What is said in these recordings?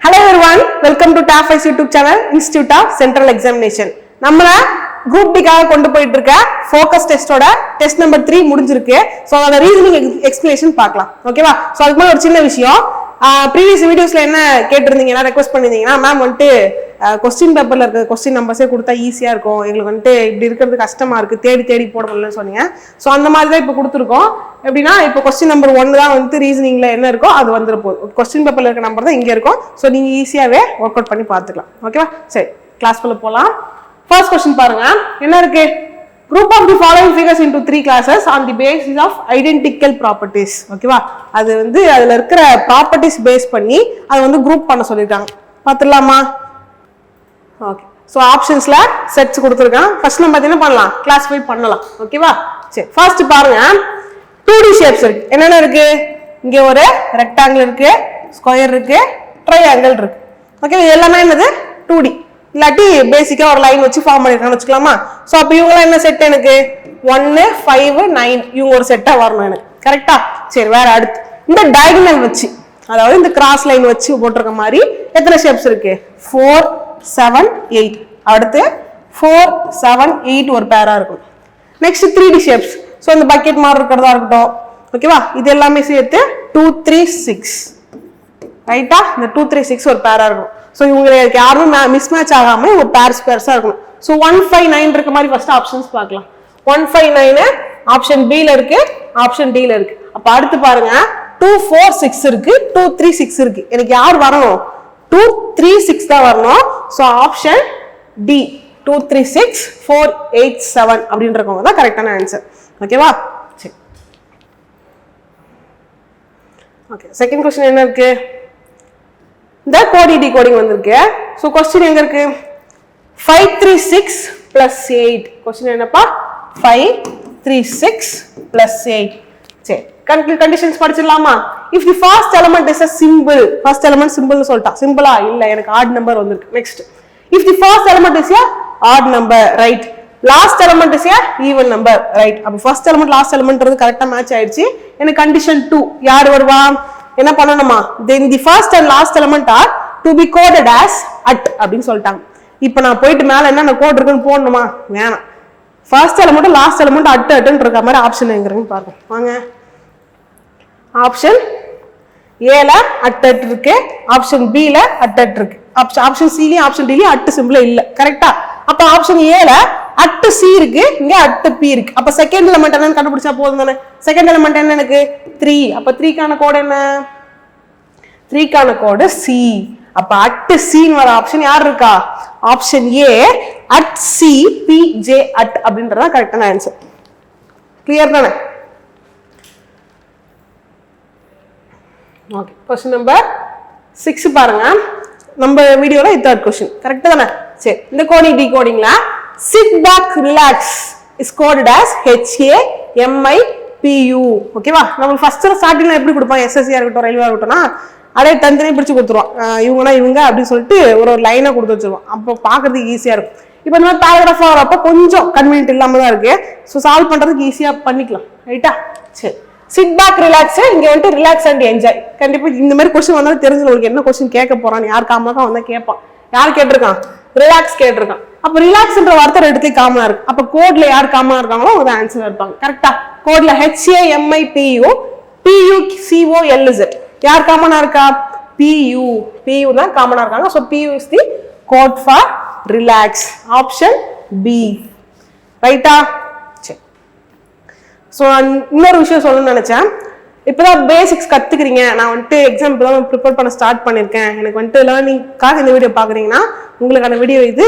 Hello everyone, welcome to TAFIS YouTube channel, Institute of Central Examination. நம்மள group D காக கொண்டு போயிட்டு இருக்க focus testோட test number 3 முடிஞ்சிருக்கு. சோ அதோட reasoning explanation பார்க்கலாம். ஓகேவா? சோ அதுக்கு முன்னாடி ஒரு சின்ன விஷயம். previous videosல என்ன கேட்டிருந்தீங்கன்னா ரெக்வெஸ்ட் பண்ணிருந்தீங்கன்னா மேம் வந்துட்டு क्वेश्चन பேப்பர்ல இருக்க क्वेश्चन நம்பர்ஸே கொடுத்தா ஈஸியா இருக்கும். எங்களுக்கு வந்துட்டு இப்படி இருக்கிறது கஷ்டமா இருக்கு. தேடி தேடி போட முடியலன்னு சொன்னீங்க. சோ அந்த மாதிரி தான் இப்ப கொடுத்திருக்கோம். எப்படின்னா இப்ப क्वेश्चन நம்பர் 1 தான் வந்து ரீசனிங்ல என்ன இருக்கோ அது வந்துற போகுது. क्वेश्चन பேப்பர்ல இருக்க நம்பர் தான் இங்க இருக்கும். சோ நீங்க ஈஸியாவே வொர்க் அவுட் பண்ணி பார்த்துக்கலாம். ஓகேவா? சரி, கிளாஸ்க்குள்ள போலாம். ஃபர்ஸ்ட் क्वेश्चन பாருங்க. என்ன இருக்கு? Group of the following figures into 3 classes on the basis of identical properties. ஓகேவா? அது வந்து அதுல இருக்கிற ப்ராப்பர்ட்டிஸ் பேஸ் பண்ணி அது வந்து குரூப் பண்ண சொல்லிருக்காங்க. பாத்துடலாமா? ஓகே. சோ ஆப்ஷன்ஸ்ல செட்ஸ் கொடுத்திருக்காங்க. ஃபர்ஸ்ட் நம்ம என்ன பண்ணலாம்? கிளாஸிஃபை பண்ணலாம். ஓகேவா? சரி, ஃபர்ஸ்ட் பாருங்க. 2D ஷேப்ஸ் இருக்கு. என்னென்ன இருக்கு? இங்க ஒரு ரெக்டாங்கிள் இருக்கு, ஸ்கொயர் இருக்கு, ட்ரையாங்கிள் இருக்கு. ஓகே, இது எல்லாமே என்னது? 2D. இல்லாட்டி பேசிக்கா ஒரு லைன் வச்சு ஃபார்ம் பண்ணிருக்கான்னு வச்சுக்கலாமா? சோ அப்ப இவங்க என்ன செட்? எனக்கு 1 5 9 இவங்க ஒரு செட்டா வரணும் எனக்கு. கரெக்டா? சரி, வேற அடுத்து இந்த டயகனல் வச்சு, அதாவது இந்த கிராஸ் லைன் வச்சு போட்டிருக்க மாதிரி எத்தனை ஷேப்ஸ் இருக்கு? 4 7 8. அடுத்து 4 7 8 ஒரு பேரா இருக்கும். Next 3D shapes. சோ இந்த பக்கெட் மாதிரி இருக்கிறதா இருக்கட்டும். ஓகேவா? இது எல்லாமே சேர்த்து 2 3 6. ரைட்டா? இந்த 2 3 6 ஒரு பேரா இருக்கும். சோ இவங்களுக்கு யாரும் மிஸ் மேட்ச் ஆகாம ஒரு பேர்ஸா இருக்கணும். சோ 1 5 9 இருக்க மாதிரி ஃபர்ஸ்ட் ஆப்ஷன்ஸ் பார்க்கலாம். 1 5 9 ஆப்ஷன் B ல இருக்கு, ஆப்ஷன் D ல இருக்கு. அப்ப அடுத்து பாருங்க, 2 4 6 இருக்கு, 2 3 6 இருக்கு. எனக்கு யார் வரணும்? 2 3 6 தான் வரணும். சோ ஆப்ஷன் D 2 3 6 4 8 7 அப்படின்றவங்க தான் கரெக்டான ஆன்சர். ஓகேவா? சரி, ஓகே. செகண்ட் क्वेश्चन என்ன இருக்கு? இந்த கோடி டிகோடிங் வந்திருக்கு. சோ क्वेश्चन எங்க இருக்கு? 5 3 6 plus 8. क्वेश्चन என்னப்பா? 5 3 6 plus 8. சரி, conditions படிச்சிடலாமா? if the first element is a symbol, first element symbol சொல்லிட்டா. சிம்பிளா இல்ல, எனக்கு odd number வந்திருக்கு. Next, if the first element is a odd number, right? last element is a even number, right? அப்ப first element last elementன்றது கரெக்ட்டா match ஆயிடுச்சு. எனக்கு condition 2 யார் வருவா? என்ன பண்ணணுமா? then the first and last element are to be coded as at அப்படினு சொல்லிட்டாங்க. இப்போ நான் போயிட்டு மேல என்ன கோட் இருக்குன்னு போடணுமா? வேணாம். ஃபர்ஸ்ட் எலிமெண்ட் லாஸ்ட் எலிமெண்ட் அட்ன்ற இருக்க மாதிரி ஆப்ஷன் எங்க இருக்குன்னு பாருங்க. வாங்க, ஆப்ஷன் A ல அட் இருக்கு, ஆப்ஷன் B ல அட் இருக்கு, ஆப்ஷன் C லயும் ஆப்ஷன் D லயும் அட் சிம்பிள் இல்ல. கரெக்ட்டா? அப்ப ஆப்ஷன் A ல அட் C இருக்கு, இங்க அட் P இருக்கு. அப்ப செகண்ட் எலிமெண்ட் என்னன்னு கண்டுபிடிச்சா போதும் தானே? செகண்ட் எலிமெண்ட் என்ன? எனக்கு 3. அப்ப 3 கான கோட் என்ன? 3 கான கோட் C. அப்ப அட் C ன்னு வர ஆப்ஷன் யார் இருக்கா? Option A at C P J at அப்படின்றத கரெக்டான ஆன்சர். கிளியர் தானே? ஓகே. क्वेश्चन நம்பர் 6 பாருங்க. நம்ம வீடியோல இது தேர்ட் क्वेश्चन. கரெக்ட்டா தானே? சரி, இந்த coding டிகோடிங்ல sit back relax is coded as HAMIPU. ஓகேவா? நம்ம ஃபர்ஸ்ட் ஸ்டார்டிங்ல எப்படி கொடுப்பாங்க? SSC ஆ இருக்கட்டும், ரயில்வே இருக்கட்டும்னா அதே தனித்தனியா பிரிச்சு கொடுத்துருவோம். இவங்கன்னா இவங்க அப்படின்னு சொல்லிட்டு ஒரு லைனா கொடுத்து வச்சிருவோம். அப்போ பாக்குறதுக்கு ஈஸியா இருக்கும். இப்போ இந்த மாதிரி பேராகிராஃபா வரப்போ கொஞ்சம் கன்வீனியன்ட் இல்லாம தான் இருக்கு. ஸோ சால்வ் பண்றதுக்கு ஈஸியா பண்ணிக்கலாம். ரைட்டா? சரி, சிட் பேக் ரிலாக்ஸ். இங்க வந்துட்டு ரிலாக்ஸ் அண்ட் என்ஜாய். கண்டிப்பா இந்த மாதிரி क्वेश्चन வந்தாலும் தெரிஞ்சு உங்களுக்கு என்ன क्वेश्चन கேட்க போறான்னு யார் காமனாக வந்தா கேட்பான். யார் கேட்டிருக்கான்? ரிலாக்ஸ் கேட்டிருக்கான். அப்ப ரிலாக்ஸ்ன்ற வார்த்தை ரெண்டுத்தையும் காமனா இருக்கு. அப்ப கோட்ல யார் காமனா இருக்காங்களோ அவங்க ஆன்சர் இருப்பாங்க. கரெக்டா? கோட்ல HAMIPU PUCOLZ யார் காமனா இருக்கா? PU தான் காமனா இருக்காங்க. So PU is the code for relax. Option B. ரைட்டா? சரி. சோ இன்னொரு விஷயம் சொல்லணும்னு நினைச்சேன். இப்பதான் பேசிக்ஸ் கத்துக்கிறீங்க. நான் வந்துட்டு எக்ஸாம் இப்பதான் ப்ரிப்பேர் பண்ண ஸ்டார்ட் பண்ணிருக்கேன். எனக்கு வந்துட்டு லேர்னிங்காக இந்த வீடியோ பாக்குறீங்கன்னா உங்களுக்கான வீடியோ இது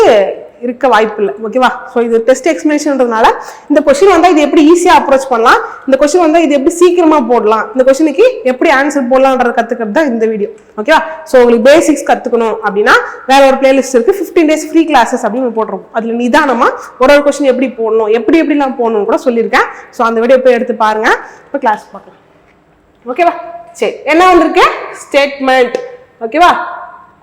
இருக்க வாய்ப்பு இல்லை. ஓகேவா? ஸோ இது டெஸ்ட் எக்ஸ்பிளேஷன்றதுனால இந்த கொஸ்டின் வந்தா இது எப்படி ஈஸியா அப்ரோச் பண்ணலாம், இந்த கொஸ்டின் வந்தா இது எப்படி சீக்கிரமா போடலாம், இந்த கொஸ்டினுக்கு எப்படி ஆன்சர் போடலாம்ன்றத கத்துக்கிறது தான் இந்த வீடியோ. ஓகேவா? ஸோ உங்களுக்கு பேசிக்ஸ் கத்துக்கணும் அப்படின்னா வேற ஒரு பிளேலிஸ்ட் இருக்கு, 15 days ஃப்ரீ கிளாஸஸ் அப்படின்னு போட்டுருவோம். அதுல நிதானமா ஒரு கொஸ்டின் எப்படி போடணும், எப்படிலாம் போடணும் கூட சொல்லியிருக்கேன். ஸோ அந்த வீடியோ போய் எடுத்து பாருங்க. இப்போ கிளாஸ் பார்க்கலாம். ஓகேவா? சரி, என்ன வந்திருக்கு? ஸ்டேட்மெண்ட். ஓகேவா?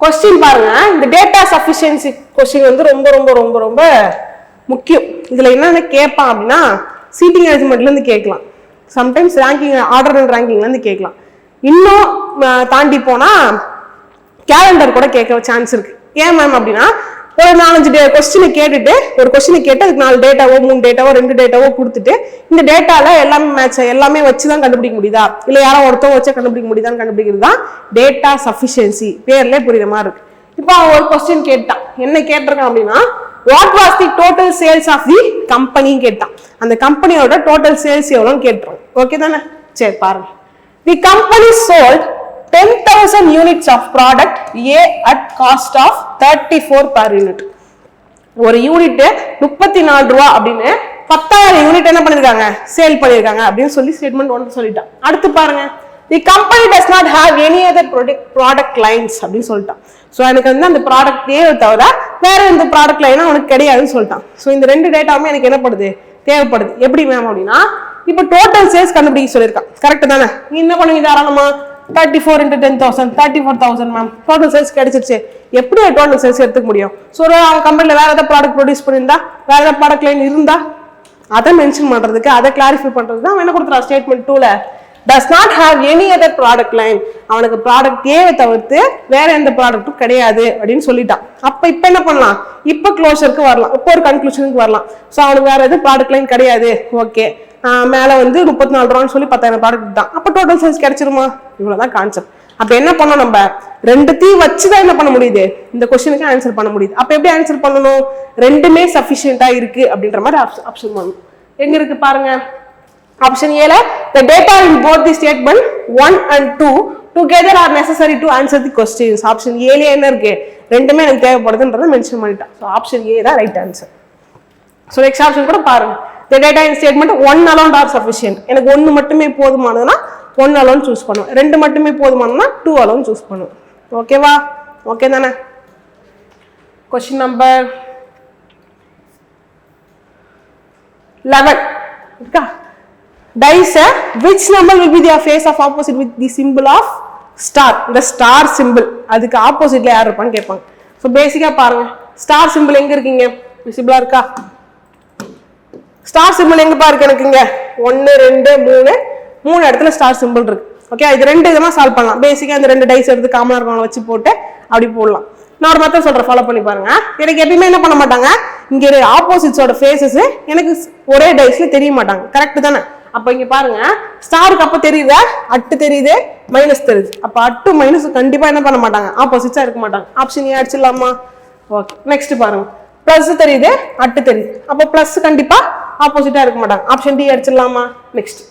கொஸ்டின் பாருங்க. இந்த டேட்டா சஃபிஷியன்சி கொஸ்டின் வந்து ரொம்ப ரொம்ப ரொம்ப ரொம்ப முக்கியம். இதுல என்னென்ன கேட்பான் அப்படின்னா சீட்டிங் அரேஞ்ச்மெண்ட்ல இருந்து கேட்கலாம், சம்டைம்ஸ் ரேங்கிங் ஆர்டர் அண்ட் ரேங்கிங்ல இருந்து கேட்கலாம். இன்னும் தாண்டி போனா கேலண்டர் கூட கேட்க சான்ஸ் இருக்கு. ஏன் மேம் அப்படின்னா ஒரு 4-5 கொஸ்டினை கேட்டுட்டு ஒரு கொஸ்டினை கேட்டு அதுக்கு 4 டேட்டாவோ 3 டேட்டாவோ 2 டேட்டாவோ கொடுத்துட்டு இந்த டேட்டால எல்லாமே மேட்ச் எல்லாமே வச்சுதான் கண்டுபிடிக்க முடியுதா இல்ல யாரோ ஒருத்தவங்க வச்சா கண்டுபிடிக்க முடியுதான்னு கண்டுபிடிக்கிறது தான் டேட்டா சஃபிஷியன்சி. பேர்ல புரியுற மாதிரி இருக்கு. இப்போ அவன் ஒரு கொஸ்டின் கேட்டான். என்ன கேட்டிருக்கான் அப்படின்னா what was the total sales of the company கேட்டான். அந்த கம்பெனியோட டோட்டல் சேல்ஸ் எவ்வளோன்னு கேட்டுரும். ஓகே தானே? சரி பாருங்க. The company sold 10,000 units of product A at cost of 34 per unit. ஒரு யூனிட் 34 ரூபா அப்படின்னு 10,000 யூனிட் என்ன பண்ணிருக்காங்க சேல் பண்ணிருக்காங்க அப்படின்னு சொல்லி ஸ்டேட்மெண்ட் 1 சொல்லிட்டான். அடுத்து பாருங்க the company does not have any other product lines அப்படின்னு சொல்லிட்டான். ஸோ எனக்கு வந்து அந்த ப்ராடக்ட் ஏ தவிர வேற எந்த ப்ராடக்ட் லைனா அவனுக்கு கிடையாதுன்னு சொல்லிட்டான். ஸோ இந்த 2 டேட்டாவுமே எனக்கு என்ன படுது தேவைப்படுது. எப்படி மேம் அப்படின்னா இப்போ டோட்டல் சேல்ஸ் கண்டுபிடிக்க சொல்லியிருக்கான். கரெக்ட் தானே? நீ என்ன பண்ணுவீங்க தாராளமா 34 into 10,000 34,000 மேம் டோட்டல் சேல்ஸ் கிடைச்சிருச்சு. எப்படி டோட்டல் சேல்ஸ் எடுத்துக்க முடியும்? ஸோ அவன் கம்பெனில வேற ஏதாவது ப்ராடக்ட் ப்ரொடியூஸ் பண்ணியிருந்தா வேற ஏதாவது ப்ராடக்ட் லைன் இருந்தா அதை மென்ஷன் பண்றதுக்கு அதை கிளாரிஃபை பண்றதுக்கு தான் அவன் என்ன கொடுத்துறான் ஸ்டேட்மெண்ட் 2ல does not have any other product line. அவனுக்கு ப்ராடக்ட் ஏவை தவிர்த்து வேற எந்த ப்ராடக்ட்டும் கிடையாது அப்படின்னு சொல்லிட்டான். அப்ப இப்ப என்ன பண்ணலாம்? இப்ப க்ளோஷருக்கு வரலாம், இப்போ ஒரு கன்க்ளூஷனுக்கு வரலாம். ஸோ அவனுக்கு வேற எதுவும் ப்ராடக்ட் லைன் கிடையாது. ஓகே மேல வந்து 34 ரூபான்னு சொல்லி 10,000 ப்ராடக்ட் தான். அப்ப டோட்டல் சைஸ் கிடைச்சிருமா? இவ்வளவுதான் கான்செப்ட். அப்ப என்ன பண்ணணும்? நம்ம ரெண்டுத்தையும் வச்சுதான் என்ன பண்ண முடியுது இந்த கொஸ்டினுக்கு ஆன்சர் பண்ண முடியுது. அப்ப எப்படி ஆன்சர் பண்ணணும்? ரெண்டுமே சஃபிஷியண்டா இருக்கு அப்படின்ற மாதிரி ஆப்ஷன் பண்ணணும். எங்க இருக்கு பாருங்க. ஆப்ஷன் ஏல the data in both the statement 1 and 2 together are necessary to answer the questions. Option ஏல என்ன இருக்கு? ரெண்டுமே எனக்கு தேவைப்படுதுன்றதை மென்ஷன் பண்ணிட்டான். ஸோ ஆப்ஷன் ஏ தான் right answer. So next option கூட பாருங்க. The data in statement 1 alone are sufficient. எனக்கு 1 மட்டுமே போதுமானதுன்னா 1 alone சூஸ் பண்ணுவேன். 2 மட்டுமே போதுமானதுன்னா 2 alone சூஸ் பண்ணுவேன். ஓகேவா? ஓகே தானே? கொஸ்டின் நம்பர் 11 இருக்கா? Dice which number will be the face of opposite with the symbol of star. The star symbol அதுக்கு ஆப்போசிட்ல யார் இருப்பான்னு கேட்பாங்க. ஸோ பேசிக்கா பாருங்க ஸ்டார் சிம்பிள் எங்க இருக்கீங்க? விசிபிளா இருக்கா? ஸ்டார் சிம்பிள் எங்க பாருக்கு எனக்கு இங்க 1 2 3 இடத்துல ஸ்டார் சிம்பிள் இருக்கு. ஓகே இது 2 விதமா சால்வ் பண்ணலாம். பேசிக்கா இந்த 2 டைஸ் எடுத்து காமனா இருக்கவங்க வச்சு போட்டு அப்படி போடலாம். நான் ஒரு மெத்தட் சொல்றேன், ஃபாலோ பண்ணி பாருங்க. எனக்கு எப்பயுமே என்ன பண்ண மாட்டாங்க இங்க ஆப்போசிட்ஸோட ஃபேஸஸ் எனக்கு ஒரே டைஸ்ல தெரிய மாட்டாங்க. கரெக்ட் தானே? அப்ப இங்க பாருங்க ஸ்டாருக்கு அப்ப தெரியுதா அட்டு தெரியுது மைனஸ் தெரியுது. அப்ப அட்டு மைனஸ் கண்டிப்பா என்ன பண்ண மாட்டாங்க ஆப்போசிட்ஸா இருக்க மாட்டாங்க. ஆப்ஷன் ஏ அடிச்சிடலாமா? ஓகே நெக்ஸ்ட் பாருங்க பிளஸ் தெரியுது அட்டு தெரியுது. அப்ப பிளஸ் கண்டிப்பா ஆப்போசிட்டா இருக்க மாட்டாங்க. Option D அடிச்சிடலாமா? நெக்ஸ்ட்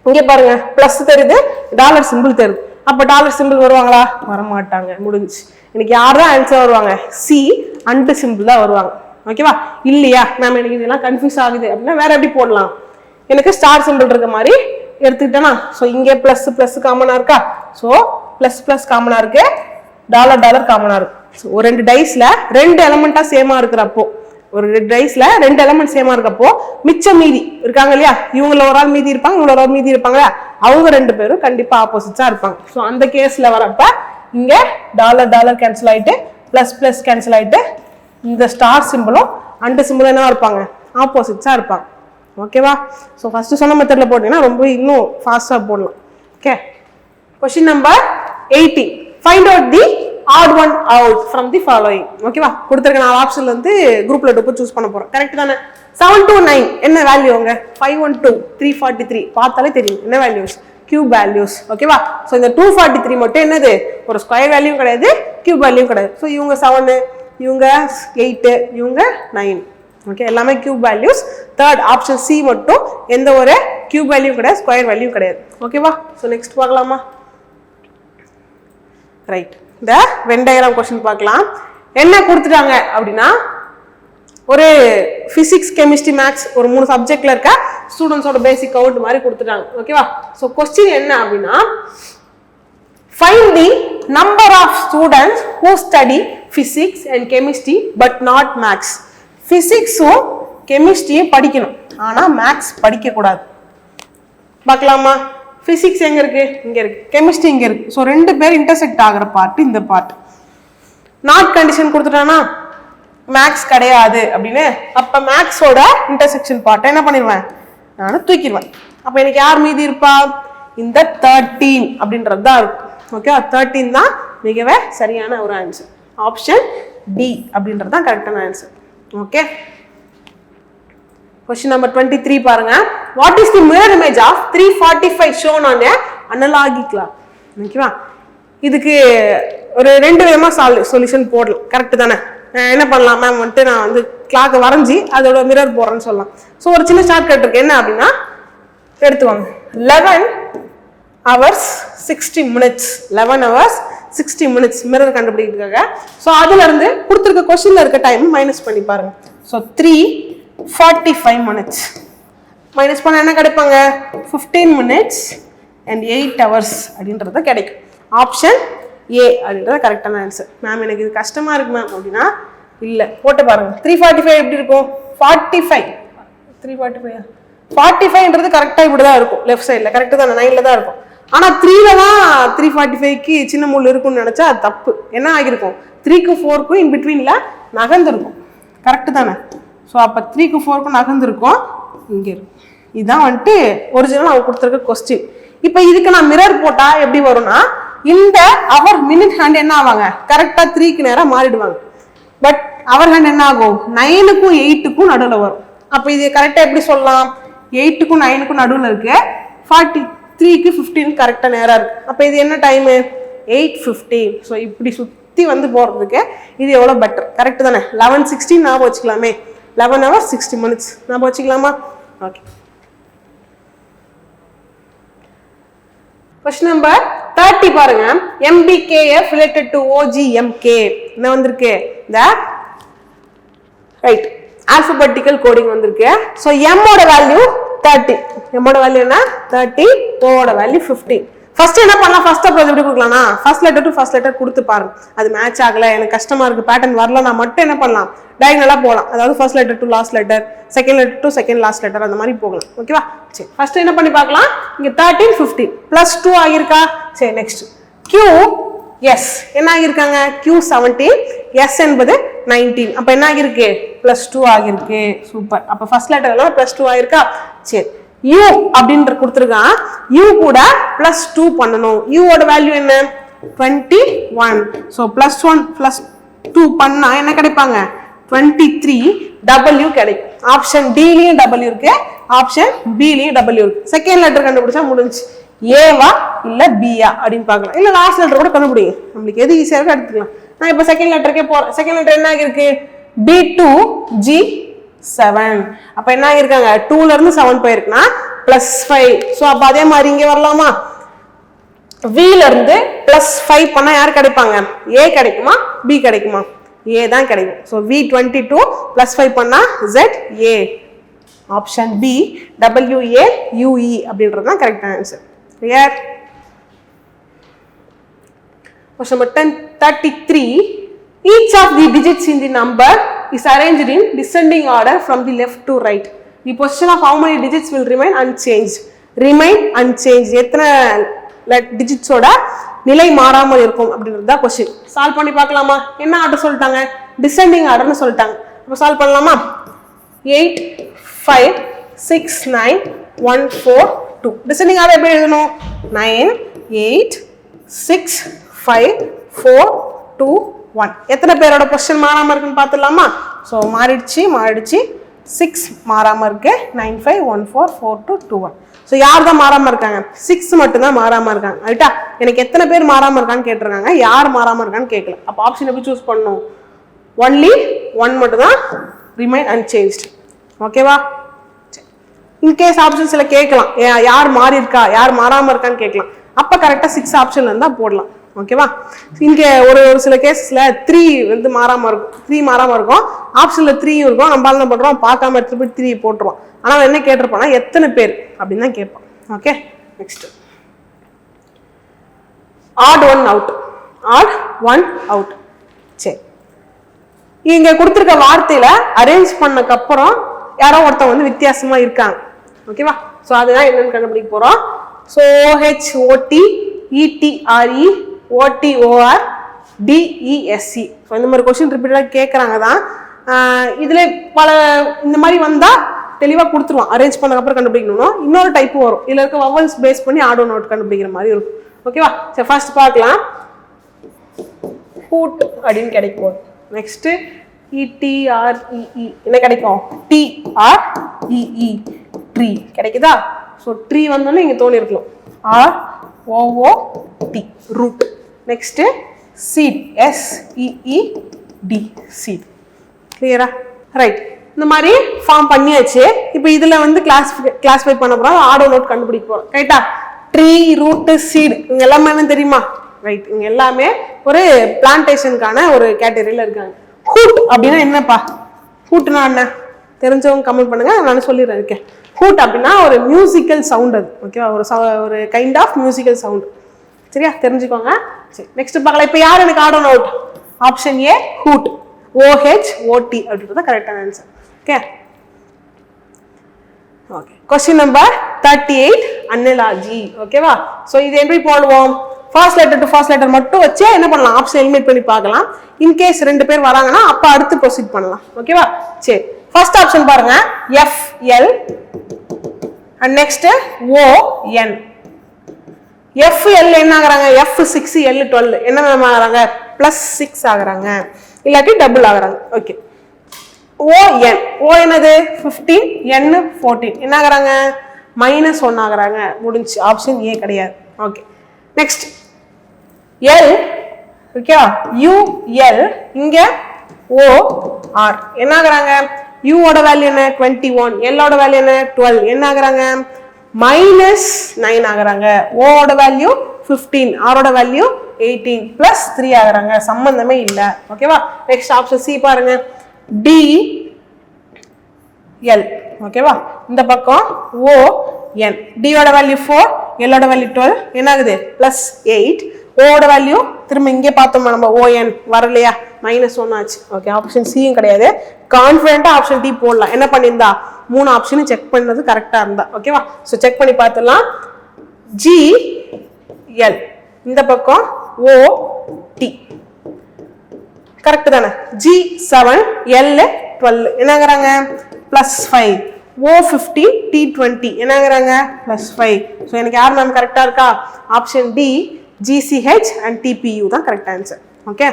இங்க பாருங்க பிளஸ் தெரியுது டாலர் சிம்பிள் தெரியுது. அப்ப டாலர் சிம்பிள் வருவாங்களா? வர மாட்டாங்க. முடிஞ்சு. எனக்கு யார் தான் ஆன்சர் வருவாங்க? சி அண்டு சிம்பிள் தான் வருவாங்க. ஓகேவா? இல்லையா மேம் எனக்கு இதெல்லாம் கன்ஃபியூஸ் ஆகுது அப்படின்னா வேற எப்படி போடலாம்? எனக்கு ஸ்டார் சிம்பிள் இருக்க மாதிரி எடுத்துக்கிட்டேன்னா ஸோ இங்கே பிளஸ் பிளஸ் காமனா இருக்கா? ஸோ பிளஸ் பிளஸ் காமனா இருக்கு, டாலர் டாலர் காமனா இருக்கு. ஒரு 2 டைஸ்ல 2 எலமெண்டா சேமா இருக்கிறப்போ ஒரு டைஸ்ல 2 எலமெண்ட் சேமா இருக்கப்போ மிச்சம் மீதி இருக்காங்க இல்லையா? இவங்கள ஒரு ஆள் மீதி இருப்பாங்க, இவங்கள ஒரு ஆள் மீதி இருப்பாங்க. அவங்க 2 பேரும் கண்டிப்பா ஆப்போசிட்ஸா இருப்பாங்க. ஸோ அந்த கேஸ்ல வரப்ப இங்க டாலர் டாலர் கேன்சல் ஆயிட்டு பிளஸ் பிளஸ் கேன்சல் ஆயிட்டு இந்த ஸ்டார் சிம்பிளும் அண்டு சிம்பிளும் என்ன இருப்பாங்க? ஆப்போசிட்ஸா இருப்பாங்க. ஓகேவா? ஸோ ஃபர்ஸ்ட் சொன்ன மெத்தட்ல போட்டீங்கன்னா ரொம்ப இன்னும் ஃபாஸ்டா போடலாம். Okay question number 18 find out the odd one out from the following. ஓகேவா? கொடுத்திருக்க 4 ஆப்ஷன்ல இருந்து குரூப்ல டூ சூஸ் பண்ண போறோம். கரெக்ட் தானே? 7 to 9 என்ன வேல்யூ? உங்க 512 343 பார்த்தாலே தெரியும் என்ன வேல்யூஸ்? Cube values. ஓகேவா? ஸோ இந்த 243 மட்டும் என்னது? ஒரு ஸ்கொயர் வேல்யூ கிடையாது, கியூப் வேல்யூ கிடையாது. ஸோ இவங்க 7 இவங்க 8 இவங்க 9. ஓகே எல்லாமே cube values. Third option C மட்டும் எந்த ஒரு கியூப் வேல்யூ கிடையாது, ஸ்கொயர் வேல்யூ கிடையாது. ஓகேவா? ஸோ நெக்ஸ்ட் பார்க்கலாமா? ரைட் இந்த வென் டயக்ராம் கொஸ்டின் பார்க்கலாம். என்ன கொடுத்துட்டாங்க அப்படின்னா ஒரு பிசிக்ஸ் கெமிஸ்ட்ரி மேத்ஸ் ஒரு 3 சப்ஜெக்ட்ல இருக்க ஸ்டூடெண்ட்ஸோட பேசிக் கவுண்ட் மாதிரி கொடுத்துட்டாங்க. ஓகேவா? ஸோ கொஸ்டின் என்ன அப்படின்னா find the number of students who study physics and chemistry but not maths. பிசிக்ஸும் கெமிஸ்ட்ரியும் படிக்கணும், ஆனா மேத்ஸ் படிக்க கூடாது. பார்க்கலாமா? பிசிக்ஸ் எங்க இருக்கு? இங்க இருக்கு. கெமிஸ்ட்ரி இங்க இருக்கு. ஸோ 2 பேர் இன்டர்செக்ட் ஆகிற பார்ட் இந்த பார்ட். நாட் கண்டிஷன் கொடுத்துட்டானா மேத்ஸ் கிடையாது அப்படின்னு, அப்ப மேத்ஸோட இன்டர்செக்ஷன் பார்ட் என்ன பண்ணிடுவேன்? நான் தூக்கிடுவேன். அப்ப எனக்கு யார் மீதி இருப்பா? இந்த 13 அப்படின்றது தான் இருக்கும். ஓகே 13 தான் மிகவே சரியான ஒரு ஆன்சர். ஆப்ஷன் டி அப்படின்றது தான் கரெக்டான ஆன்சர். ஓகே, question number 23 பாருங்க. What is the mirror image of 345 shown on a analogy clock? ஓகேவா, இதுக்கு ஒரு ரெண்டு விதமா சொல்யூஷன் போடலாம். கரெக்ட் தானே? என்ன பண்ணலாம் மேம் வந்துட்டு நான் வந்து கிளாக்கை வரைஞ்சி அதோட மிரர் போடுறேன்னு சொல்லலாம். ஸோ ஒரு சின்ன ஷார்ட் கட் இருக்கு. என்ன அப்படின்னா எடுத்துவாங்க 11 hours 60 minutes 11 hours 60 minutes mirror கண்டுபிடிக்கிறதுக்காக. ஸோ அதுல இருந்து கொடுத்துருக்க கொஸ்டின்ல இருக்க டைம் மைனஸ் பண்ணி பாருங்க. ஸோ 3:45 minutes மைனஸ் பண்ண என்ன கிடைப்பாங்க? 15 minutes and 8 hours அப்படின்றது கிடைக்கும். ஆப்ஷன் ஏ அப்படின்றது கரெக்டான ஆன்சர். மேம் எனக்கு இது கஷ்டமா இருக்கு மேம் அப்படின்னா இல்ல, போட்டு பாருங்க. 345 எப்படி இருக்கும்? 45 345 45ன்றது கரெக்டா இப்படிதான் இருக்கும். லெஃப்ட் சைட்ல கரெக்ட் தானே? 9ல தான் இருக்கும். ஆனா 3ல தான் 345க்கு சின்ன முள் இருக்கும்னு நினைச்சா அது தப்பு. என்ன ஆகிருக்கும்? 3க்கு 4க்கும் இன் பிட்வீன்ல நகர்ந்துருக்கும். கரெக்ட் தானே? ஸோ அப்போ 3க்கு 4க்கும் நகர்ந்துருக்கும். இங்கே இருக்கும். இதுதான் வந்துட்டு ஒரிஜினல் அவங்க கொடுத்துருக்க கொஸ்டின். இப்போ இதுக்கு நான் மிரர் போட்டா எப்படி வரும்னா இந்த அவர் மினிட் ஹேண்ட் என்ன ஆவாங்க? கரெக்டா 3க்கு நேரம் மாறிடுவாங்க. பட் அவர் ஹேண்ட் என்ன ஆகும்? 9க்கும் 8க்கும் நடுவில் வரும். அப்போ இது கரெக்டா எப்படி சொல்லலாம்? 8க்கும் 9க்கும் நடுவில் இருக்கு. 43க்கு 15 கரெக்டா நேரம் இருக்கு. அப்போ இது என்ன டைமு? 8:15. ஸோ இப்படி சுத்தி வந்து போறதுக்கு இது எவ்வளவு பெட்டர்? கரெக்ட் தானே? 11:16 ஞாபகம் வச்சுக்கலாமே. 11 hours 60 minutes ஞாபகம் வச்சுக்கலாமா? ஓகே, கொஸ்டின் நம்பர் 30 பாருங்க. MBKF related to OGMK என்ன வந்திருக்கு? இந்த ரைட் ஆல்பபெட்டிக்கல் கோடிங் வந்திருக்கு. ஸோ M ஓட வேல்யூ 30, M ஓட வேல்யூ என்ன? 30, O ஓட வேல்யூ 15. ஃபர்ஸ்ட் என்ன பண்ணலாம்? ஃபர்ஸ்ட் அப்ரோச் எப்படி கொடுக்கலாம்னா first letter to first letter கொடுத்து பாருங்க. அது மேட்ச் ஆகல, எனக்கு கஷ்டமா இருக்கு, பேட்டர்ன் வரல, நான் மட்டும் என்ன பண்ணலாம்? டயகனலா போகலாம். அதாவது first letter to last letter, second letter to second last letter, அந்த மாதிரி போகலாம். ஓகேவா? சரி, ஃபர்ஸ்ட் என்ன பண்ணி பார்க்கலாம். இங்க 13 15 +2 ஆகியிருக்கா? சரி, நெக்ஸ்ட் Q எஸ் என்ன ஆகியிருக்காங்க? Q 17, எஸ் என்பது 19. அப்ப என்ன ஆகிருக்கு? +2 ஆகிருக்கு. சூப்பர். அப்ப ஃபர்ஸ்ட் லெட்டர் எல்லாம் +2 ஆகிருக்கா? சரி, U அப்படின்ற கொடுத்துருக்கான். U கூட +2 பண்ணணும். U ஓட வேல்யூ என்ன? 21. ஸோ +1 +2 பண்ணா என்ன கிடைப்பாங்க? 23. W கிடைக்கும். ஆப்ஷன் டிலையும் W இருக்கு, ஆப்ஷன் பிலையும் W இருக்கு. செகண்ட் லெட்டர் கண்டுபிடிச்சா முடிஞ்சு. ஏவா இல்ல பியா அப்படின்னு பார்க்கலாம். இல்ல லாஸ்ட் லெட்டர் கூட கண்டுபிடிங்க. நம்மளுக்கு எது ஈஸியா இருக்கோ எடுத்துக்கலாம். நான் இப்போ செகண்ட் லெட்டருக்கே போறேன். செகண்ட் லெட்டர் என்ன ஆகிருக்கு? B2G7. அப்ப என்ன ஆகிருக்காங்க? 2ல இருந்து 7 போயிருக்குன்னா +5. ஸோ அப்ப அதே மாதிரி இங்க வரலாமா? V ல இருந்து +5 பண்ணா யார் கிடைப்பாங்க? A கிடைக்குமா B கிடைக்குமா? A தான் கிடைக்கும். ஸோ V22 +5 பண்ணா ZA. ஆப்ஷன் B WAUE அப்படின்றது தான் கரெக்டான answer. Clear? Question number 33. Each of the digits in the number is arranged in descending order from the left to right. The position of how many digits will remain unchanged? Remain unchanged. எத்தனை digits ஓட நிலை மாறாமல் இருக்கும் அப்படின்றது தான் question. Solve பண்ணி பார்க்கலாமா? என்ன ஆர்டர் சொல்லிட்டாங்க? டிசெண்டிங் ஆர்டர்னு சொல்லிட்டாங்க. அப்போ சால்வ் பண்ணலாமா? 8 5 6 9 1 4 2. டிசெண்டிங் ஆர்டர் எப்படி எழுதணும்? 9 8 6 5 4 2 1. எத்தனை பேரோட பொசிஷன் மாறாம இருக்குன்னு பார்த்துடலாமா? ஸோ மாறிடுச்சு 6 மாறாம இருக்கு. 9 5 1 4 4 2 2 1. ஸோ யார் தான் மாறாம இருக்காங்க? 6 மட்டும் தான் மாறாம இருக்காங்க. ரைட்டா? எனக்கு எத்தனை பேர் மாறாம இருக்கான்னு கேட்டிருக்காங்க, யார் மாறாம இருக்கான்னு கேட்கல. அப்போ ஆப்ஷன் எப்படி சூஸ் பண்ணணும்? ஒன்லி 1 மட்டும் தான் ரிமைன் அன்சேஞ்ச்ட். ஓகேவா? இன்கேஸ் ஆப்ஷன்ஸ்ல கேட்கலாம், யார் மாறி இருக்கா யார் மாறாம இருக்கான்னு கேட்கலாம். அப்ப கரெக்டா 6 ஆப்ஷன்ல இருந்தா போடலாம். ஓகேவா? இங்க ஒரு சில கேசஸ்ல 3 வந்து மாறாம இருக்கும், 3 மாறாம இருக்கும், ஆப்ஷன்ல 3 இருக்கும். நம்ம என்ன பண்றோம்? பார்க்காம எடுத்து போய் 3 போட்டுருவோம். ஆனா என்ன கேட்டிருப்பானா எத்தனை பேர் அப்படின்னு தான் கேட்பான். Okay, next odd one out. சரி, இங்க கொடுத்துருக்க வார்த்தையில அரேஞ்ச் பண்ணக்கு அப்புறம் யாரோ ஒருத்தவங்க வந்து வித்தியாசமா இருக்காங்க. ஓகேவா? ஸோ அதுதான் என்னன்னு கண்டுபிடிக்க போறோம். So OHOTETRE OTOR DESC. So இந்த மாதிரி கொஸ்டின் ரிப்பீட்டடாக கேட்குறாங்க தான். இதுல பல இந்த மாதிரி வந்தா தெளிவா கொடுத்துருவான். அரேஞ்ச் பண்ணதுக்கப்புறம் கண்டுபிடிக்கணும். இன்னொரு டைப் வரும், இதுல இருக்க வவல்ஸ் பேஸ் பண்ணி ஆட் ஒன் அவுட் கண்டுபிடிக்கிற மாதிரி இருக்கும். ஓகேவா? சரி, ஃபர்ஸ்ட் பார்க்கலாம். ஹூட் அப்படின்னு கிடைக்கும். நெக்ஸ்ட் ETREE என்ன கிடைக்கும்? TREE ட்ரீ கிடைக்குதா? ஸோ ட்ரீ வந்தோன்னே இங்கே தோணி இருக்கலாம். ROOT root. Next seed SEED seed. கிளியரா? ரைட். இந்த மாதிரி ஃபார்ம் பண்ணியாச்சு. இப்போ இதில் வந்து கிளாஸிஃபை பண்ண போகிறோம், ஆர்டர் நோட் கண்டுபிடிக்க போகிறோம். ரைட்டா? ட்ரீ, ரூட்டு, சீடு இவங்க எல்லாமே என்ன தெரியுமா? ரைட். இவங்க எல்லாமே ஒரு பிளான்டேஷனுக்கான ஒரு கேட்டகரியில் இருக்காங்க. ஹூட் அப்படின்னா என்னப்பா? ஹூட்னா என்ன தெரிஞ்சவங்க கமெண்ட் பண்ணுங்க, நான் சொல்லிடுறேன். இருக்கேன். ஹூட் அப்படின்னா ஒரு மியூசிக்கல் சவுண்ட். அது ஓகேவா? ஒரு கைண்ட் ஆஃப் மியூசிக்கல் சவுண்ட். சரியா? தெரிஞ்சுக்கோங்க. சரி, நெக்ஸ்ட் பார்க்கலாம். இப்போ யார் எனக்கு order note? Option A hoot. OHOT அப்படின்றது கரெக்டான answer. Okay okay. Question number 38 analogy. ஓகேவா? ஸோ இது எப்படி போடுவோம்? First letter to first letter மட்டும் வச்சு என்ன பண்ணலாம்? ஆப்ஷன் எலிமினேட் பண்ணி பார்க்கலாம். இன்கேஸ் 2 பேர் வராங்கன்னா அப்ப அடுத்து ப்ரொசீட் பண்ணலாம். ஓகேவா? சரி, ஃபர்ஸ்ட் ஆப்ஷன் பாருங்க. FL and next ON. FL என்ன ஆகுறாங்க? F6 L12 என்ன ஆகுறாங்க? +6 ஆகுறாங்க, இல்லாட்டி டபுள் ஆகுறாங்க. ஓகே. ON என்னது? 15 N 14 என்ன ஆகுறாங்க? -1 ஆகுறாங்க. முடிஞ்சு. ஆப்ஷன் ஏ கிடையாது. Okay. Next L. Okay. UL இங்க OR என்ன ஆகுறாங்க? U ஓட வேல்யூ என்ன? 21. L ஓட வேல்யூ என்ன? 12 என்ன ஆகுறாங்க? -9 ஆகுறாங்க. O ஓட வேல்யூ 15, R ஓட வேல்யூ 18 +3 ஆகுறாங்க. சம்பந்தமே இல்ல. ஓகேவா? நெக்ஸ்ட் ஆப்ஷன் சி பாருங்க. DL. ஓகேவா? இந்த பக்கம் ON. D ஓட வேல்யூ 4, L ஓட வேல்யூ 12 என்ன ஆகுது? +8. O ஓட வேல்யூ திரும்ப இங்கே பார்த்தோம் நம்ம, ON வரலையா? -1 ஆச்சு. ஓகே. ஆப்ஷன் சியும் கிடையாது. கான்ஃபிடென்ட்டா ஆப்ஷன் டி போடலாம். என்ன பண்ணியிருந்தா 3 ஆப்ஷனும் செக் பண்ணது கரெக்டா இருந்தா. ஓகேவா? ஸோ செக் பண்ணி பார்த்துடலாம். GL இந்த பக்கம் OT கரெக்ட் தானே? G7 L 12 என்ன ஆகுறாங்க? +5. O15 T20 என்ன ஆகுறாங்க? +5. ஸோ எனக்கு யார் மேம் கரெக்டா இருக்கா? Option D GCH and TPU தான் correct answer. Okay.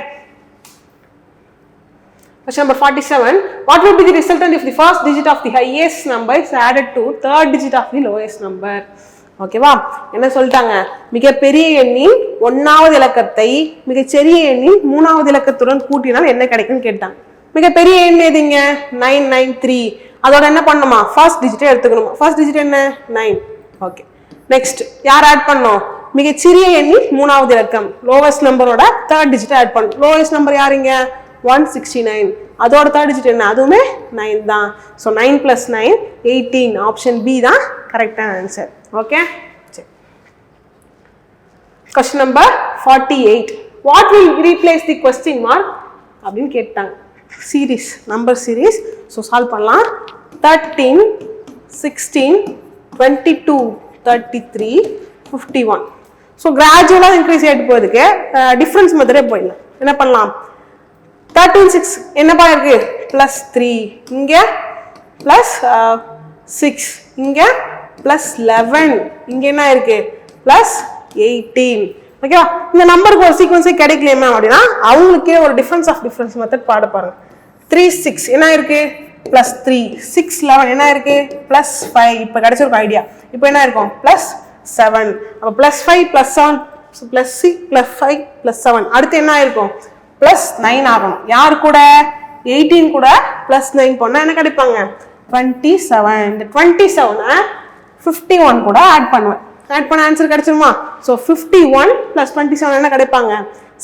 Question number 47. What will be the resultant if the first digit of the highest number is added to third digit of the lowest number? ஓகேவா? என்ன சொல்லிட்டாங்க? மிகப்பெரிய எண்ணின் 1வது இலக்கத்தை மிகச்சிறிய எண்ணின் 3வது இலக்கத்துடன் கூட்டினால் என்ன கிடைக்கும்னு கேட்டாங்க. மிகப்பெரிய எண் எதுங்க? 993. அதோட என்ன பண்ணுமா? ஃபர்ஸ்ட் டிஜிட்டே எடுத்துக்கணுமா? ஃபர்ஸ்ட் டிஜிட் என்ன? 9. ஓகே. நெக்ஸ்ட் யார் ஆட் பண்ணோம்? மிகச்சிறிய எண்ணின் 3வது இலக்கம் லோவஸ்ட் நம்பரோட தேர்ட் டிஜிட் ஆட் பண்ணும். லோவஸ்ட் நம்பர் யாருங்க? 169. அதோட தேர்ட் டிஜிட் என்ன? அதுவுமே 9 தான். ஸோ 9 + 9 18. ஆப்ஷன் பி தான் கரெக்டான ஆன்சர். ஓகே. சரி. Question number 48. What will replace the question mark அப்படின்னு கேட்டாங்க. Series, number series. So solve பண்ணலாம். 13 16 22 33 51. ஸோ கிராஜுவலாக இன்க்ரீஸ் ஆகிட்டு போகிறதுக்கு டிஃப்ரென்ஸ் மெத்தடே போயிடலாம். என்ன பண்ணலாம்? 13 6 என்னப்பா இருக்கு? +3 இங்கே +6 இங்கே +11 இங்கே என்ன இருக்கு? +18. ஓகேவா? இந்த நம்பருக்கு ஒரு சீக்வன்ஸே கிடைக்கலையா அப்படின்னா அவங்களுக்கே ஒரு டிஃபரன்ஸ் மெத்தட் பாட பாருங்க. 3 6 என்ன இருக்கு? +3. 6 11 என்ன இருக்கு? +5. இப்போ கிடைச்சிருக்கும் ஐடியா. இப்போ என்ன இருக்கும்? +7. அப்போ +5 +7 +6 +5 +7 அடுத்து என்ன இருக்கும்? +9 ஆகும். யார் கூட? 18 கூட +9 போனா என்ன கிடைப்பாங்க? 27. இந்த 27 51 கூட ஆட் பண்ணுவேன். ஆட் பண்ண ஆன்சர் கிடைச்சிருமா? ஸோ 51 + 27 என்ன கிடைப்பாங்க?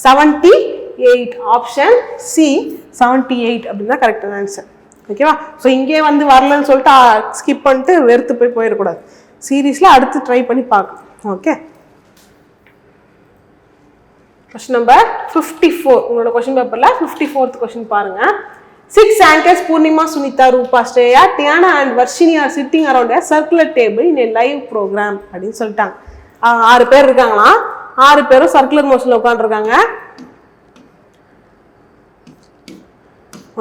78. ஆப்ஷன் சி 78 அப்படின்னு தான் கரெக்டான ஆன்சர். ஓகேவா? ஸோ இங்கே வந்து வரலன்னு சொல்லிட்டு ஸ்கிப் பண்ணிட்டு வெறுத்து போயிடக்கூடாது. சீரீஸில் அடுத்து ட்ரை பண்ணி பார்க்கணும். ஓகே. Question number 54. உங்களோட கொஸ்டின் பேப்பரில் 54th கொஸ்டின் பாருங்க. 6 anchors Purnima, Sunita, Rupa, Shreya, Tiana and Varshini are sitting around a circular table in a live program அப்படின்னு சொல்லிட்டாங்க. 6 பேர் இருக்காங்களா? 6 பேரும் சர்க்குலர் மோஷன்ல உட்காந்துருக்காங்க.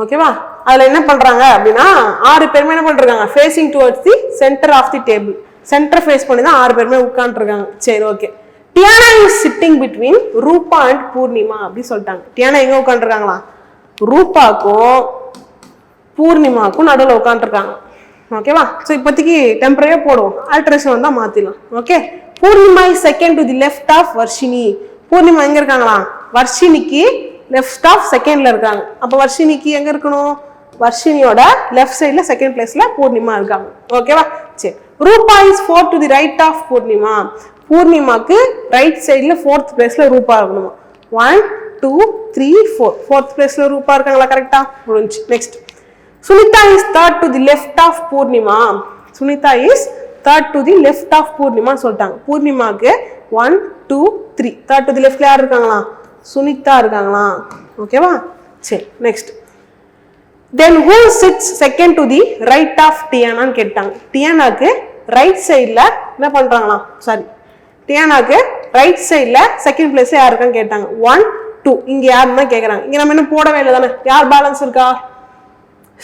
ஓகேவா? அதுல என்ன பண்றாங்க அப்படின்னா 6 பேருமே என்ன பண்றாங்க? Facing towards the centre of the table. Centre face பண்ணி தான் 6 பேருமே உட்காந்துருக்காங்க. சரி, okay. Diana is sitting between Rupa and Purnima அப்படி சொல்லிட்டாங்க. டியானா எங்க உட்காந்துருக்காங்களா? ரூபாக்கும் பூர்ணிமாக்கும் நடுவில் உட்காந்துருக்காங்க. ஓகேவா? ஸோ இப்போதைக்கு டெம்பரரியா போடுவோம், ஆல்ட்ரேஷன் வந்தா மாத்திடலாம். Okay, Purnima is second to the left of Varshini. Purnima எங்க இருக்காங்களா? வர்ஷினிக்கு லெஃப்ட் ஆஃப் செகண்ட்ல இருக்காங்க. அப்ப வர்ஷினிக்கு எங்க இருக்கணும்? வர்ஷினியோட லெஃப்ட் சைட்ல செகண்ட் பிளேஸ்ல பூர்ணிமா இருக்காங்க. ஓகேவா? சரி. Rupa is fourth to the right of Purnima. பூர்ணிமாக்கு ரைட் சைட்ல ஃபோர்த் பிளேஸ்ல ரூபா இருக்கணும். 1 2 3 4 ஃபோர்த் பிளேஸ்ல ரூபா இருக்காங்களா? கரெக்டா? முடிஞ்சு. Next, Sunitha is third to the left of Purnima. Sunitha is third to the left of Purnima சொல்லிட்டாங்க. பூர்ணிமாக்கு 1 2 3 தேர்ட் டு தி லெஃப்ட்ல யார் இருக்காங்களா? சுனிதா இருக்காங்களா? ஓகேவா? சரி. Next, then who sits second to the right of டியானான்னு கேட்டாங்க. டியானாக்கு ரைட் சைட்ல என்ன பண்றாங்களா? சாரி, டியானாக்கு ரைட் சைட்ல செகண்ட் பிளேஸ்ல யார் இருக்கான்னு கேட்டாங்க. 1 2 இங்க யாருன்னா கேக்குறாங்க. இங்க நம்ம என்ன போடவே இல்லை தானே. யார் பேலன்ஸ் இருக்கா?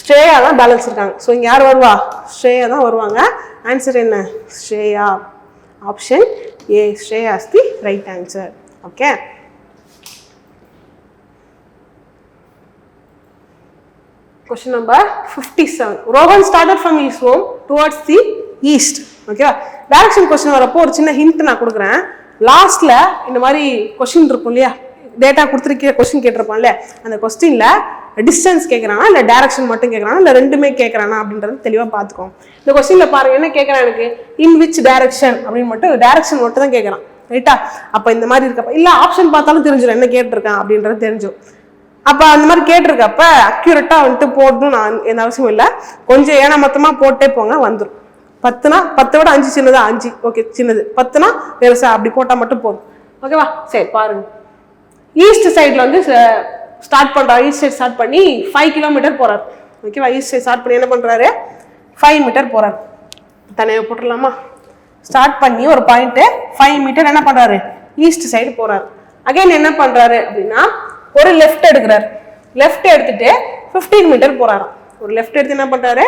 ஸ்ரேயா தான் பேலன்ஸ் இருக்காங்க. ஸோ இங்க யார் வருவா? ஸ்ரேயா தான் வருவாங்க. ஆன்சர் என்ன? Shreya. Option A, Shreya is the right answer. Okay, question number 57. Rohan started from his home towards the east. ஓகேவா? டைரக்ஷன் கொஸ்டின் வரப்போ ஒரு சின்ன ஹிண்ட் நான் கொடுக்குறேன். லாஸ்ட்ல இந்த மாதிரி கொஸ்டின் இருக்கும் இல்லையா, டேட்டா கொடுத்துருக்க கொஸ்டின் கேட்டிருப்பான்ல, அந்த கொஸ்டின்ல டிஸ்டன்ஸ் கேட்கறானா இல்ல டைரக்ஷன் மட்டும் கேட்கறானா இல்ல ரெண்டுமே கேட்கறானா அப்படின்றது தெளிவா பாத்துக்கோங்க. இந்த கொஸ்டின்ல பாருங்க என்ன கேட்கறான், எனக்கு இன் விச் டைரக்ஷன் அப்படின்னு மட்டும் டைரக்ஷன் மட்டும் தான் கேட்கறான். ரைட்டா? அப்ப இந்த மாதிரி இருக்கப்ப இல்ல ஆப்ஷன் பார்த்தாலும் தெரிஞ்சிடும் என்ன கேட்டிருக்கான் அப்படின்றது தெரிஞ்சிடும். அப்ப அந்த மாதிரி கேட்டிருக்கப்ப அக்யூரேட்டா வந்துட்டு போடணும் நான் எந்த அவசியம் இல்லை. கொஞ்சம் ஏன்னா மொத்தமா போட்டே போங்க, வந்துடும். 10னா 10 விட 5 சின்னதா 5, ஓகே சின்னது. 10னா பெருசா, அப்படி போட்டா மட்டும் போதும். ஓகேவா? சரி பாருங்க, ஈஸ்ட் சைட்ல வந்து ஸ்டார்ட் பண்றாரு. ஈஸ்ட் சைட் ஸ்டார்ட் பண்ணி 5 கிலோமீட்டர் போறாரு. ஓகேவா? ஈஸ்ட் சைட் ஸ்டார்ட் பண்ணி என்ன பண்றாரு? 5 மீட்டர் போறாரு. தனியாக போட்டுடலாமா? ஸ்டார்ட் பண்ணி ஒரு பாயிண்ட் 5 மீட்டர் என்ன பண்றாரு? ஈஸ்ட் சைடு போறாரு. அகைன் என்ன பண்றாரு அப்படின்னா ஒரு லெஃப்ட் எடுக்கிறாரு. லெஃப்ட் எடுத்துட்டு 15 மீட்டர் போறாரு. ஒரு லெஃப்ட் எடுத்து என்ன பண்றாரு?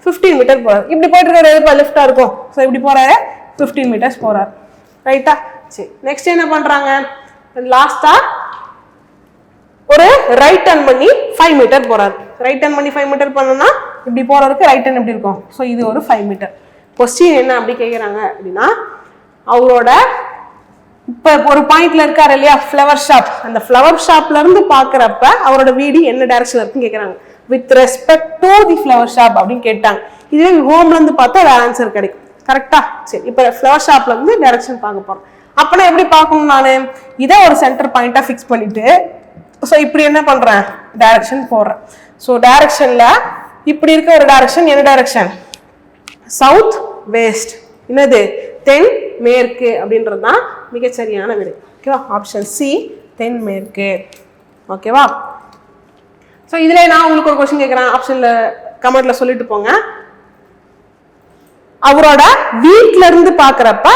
15 மீட்டர் போறாரு. இப்படி போயிட்டு இருக்காரு, எதுப்பா லெஃப்டா இருக்கும். ஸோ இப்படி போறாரு, 15 மீட்டர்ஸ் போறாரு. ரைட்டா? சரி. நெக்ஸ்ட் என்ன பண்றாங்க? லாஸ்டா ஒரு ரைட் டர்ன் பண்ணி 5 மீட்டர் போறாரு. ரைட் டர்ன் பண்ணி 5 மீட்டர் பண்ணோம்னா இப்படி போறதுக்கு ரைட் டர்ன் எப்படி இருக்கும்? ஸோ இது ஒரு 5 மீட்டர். கொஸ்டின் என்ன அப்படி கேட்குறாங்க அப்படின்னா, அவரோட இப்ப ஒரு பாயிண்ட்ல இருக்காரு இல்லையா ஃப்ளவர் ஷாப், அந்த ஃப்ளவர் ஷாப்ல இருந்து பாக்குறப்ப அவரோட வீடு என்ன டைரக்ஷன்ல இருக்குன்னு கேக்குறாங்க. With respect to the flower shop அப்படின்னு கேட்டாங்க. இதுவே ஹோம்ல இருந்து பார்த்தா வேற ஆன்சர் கிடைக்கும். கரெக்டா? சரி, இப்ப ஃப்ளவர் ஷாப்ல இருந்து டைரக்ஷன் பார்க்க போறோம். அப்பனா எப்படி பார்க்கணும்? நானு இதை ஒரு சென்டர் பாயிண்டா ஃபிக்ஸ் பண்ணிட்டு ஸோ இப்படி என்ன பண்றேன்? டைரக்ஷன் போடுறேன். ஸோ டைரக்ஷன்ல இப்படி இருக்க ஒரு டைரக்ஷன் என்ன டைரக்ஷன்? South west. என்னது? தென் மேற்கு அப்படின்றதுதான் மிகச்சரியான விடை. ஓகேவா? ஆப்ஷன் சி, தென் மேற்கு. ஓகேவா? ஸோ இதுல நான் உங்களுக்கு ஒரு கொஸ்டின் கேட்கிறேன், ஆப்ஷன்ல கமெண்ட்ல சொல்லிட்டு போங்க. அவரோட வீட்ல இருந்து பாக்குறப்ப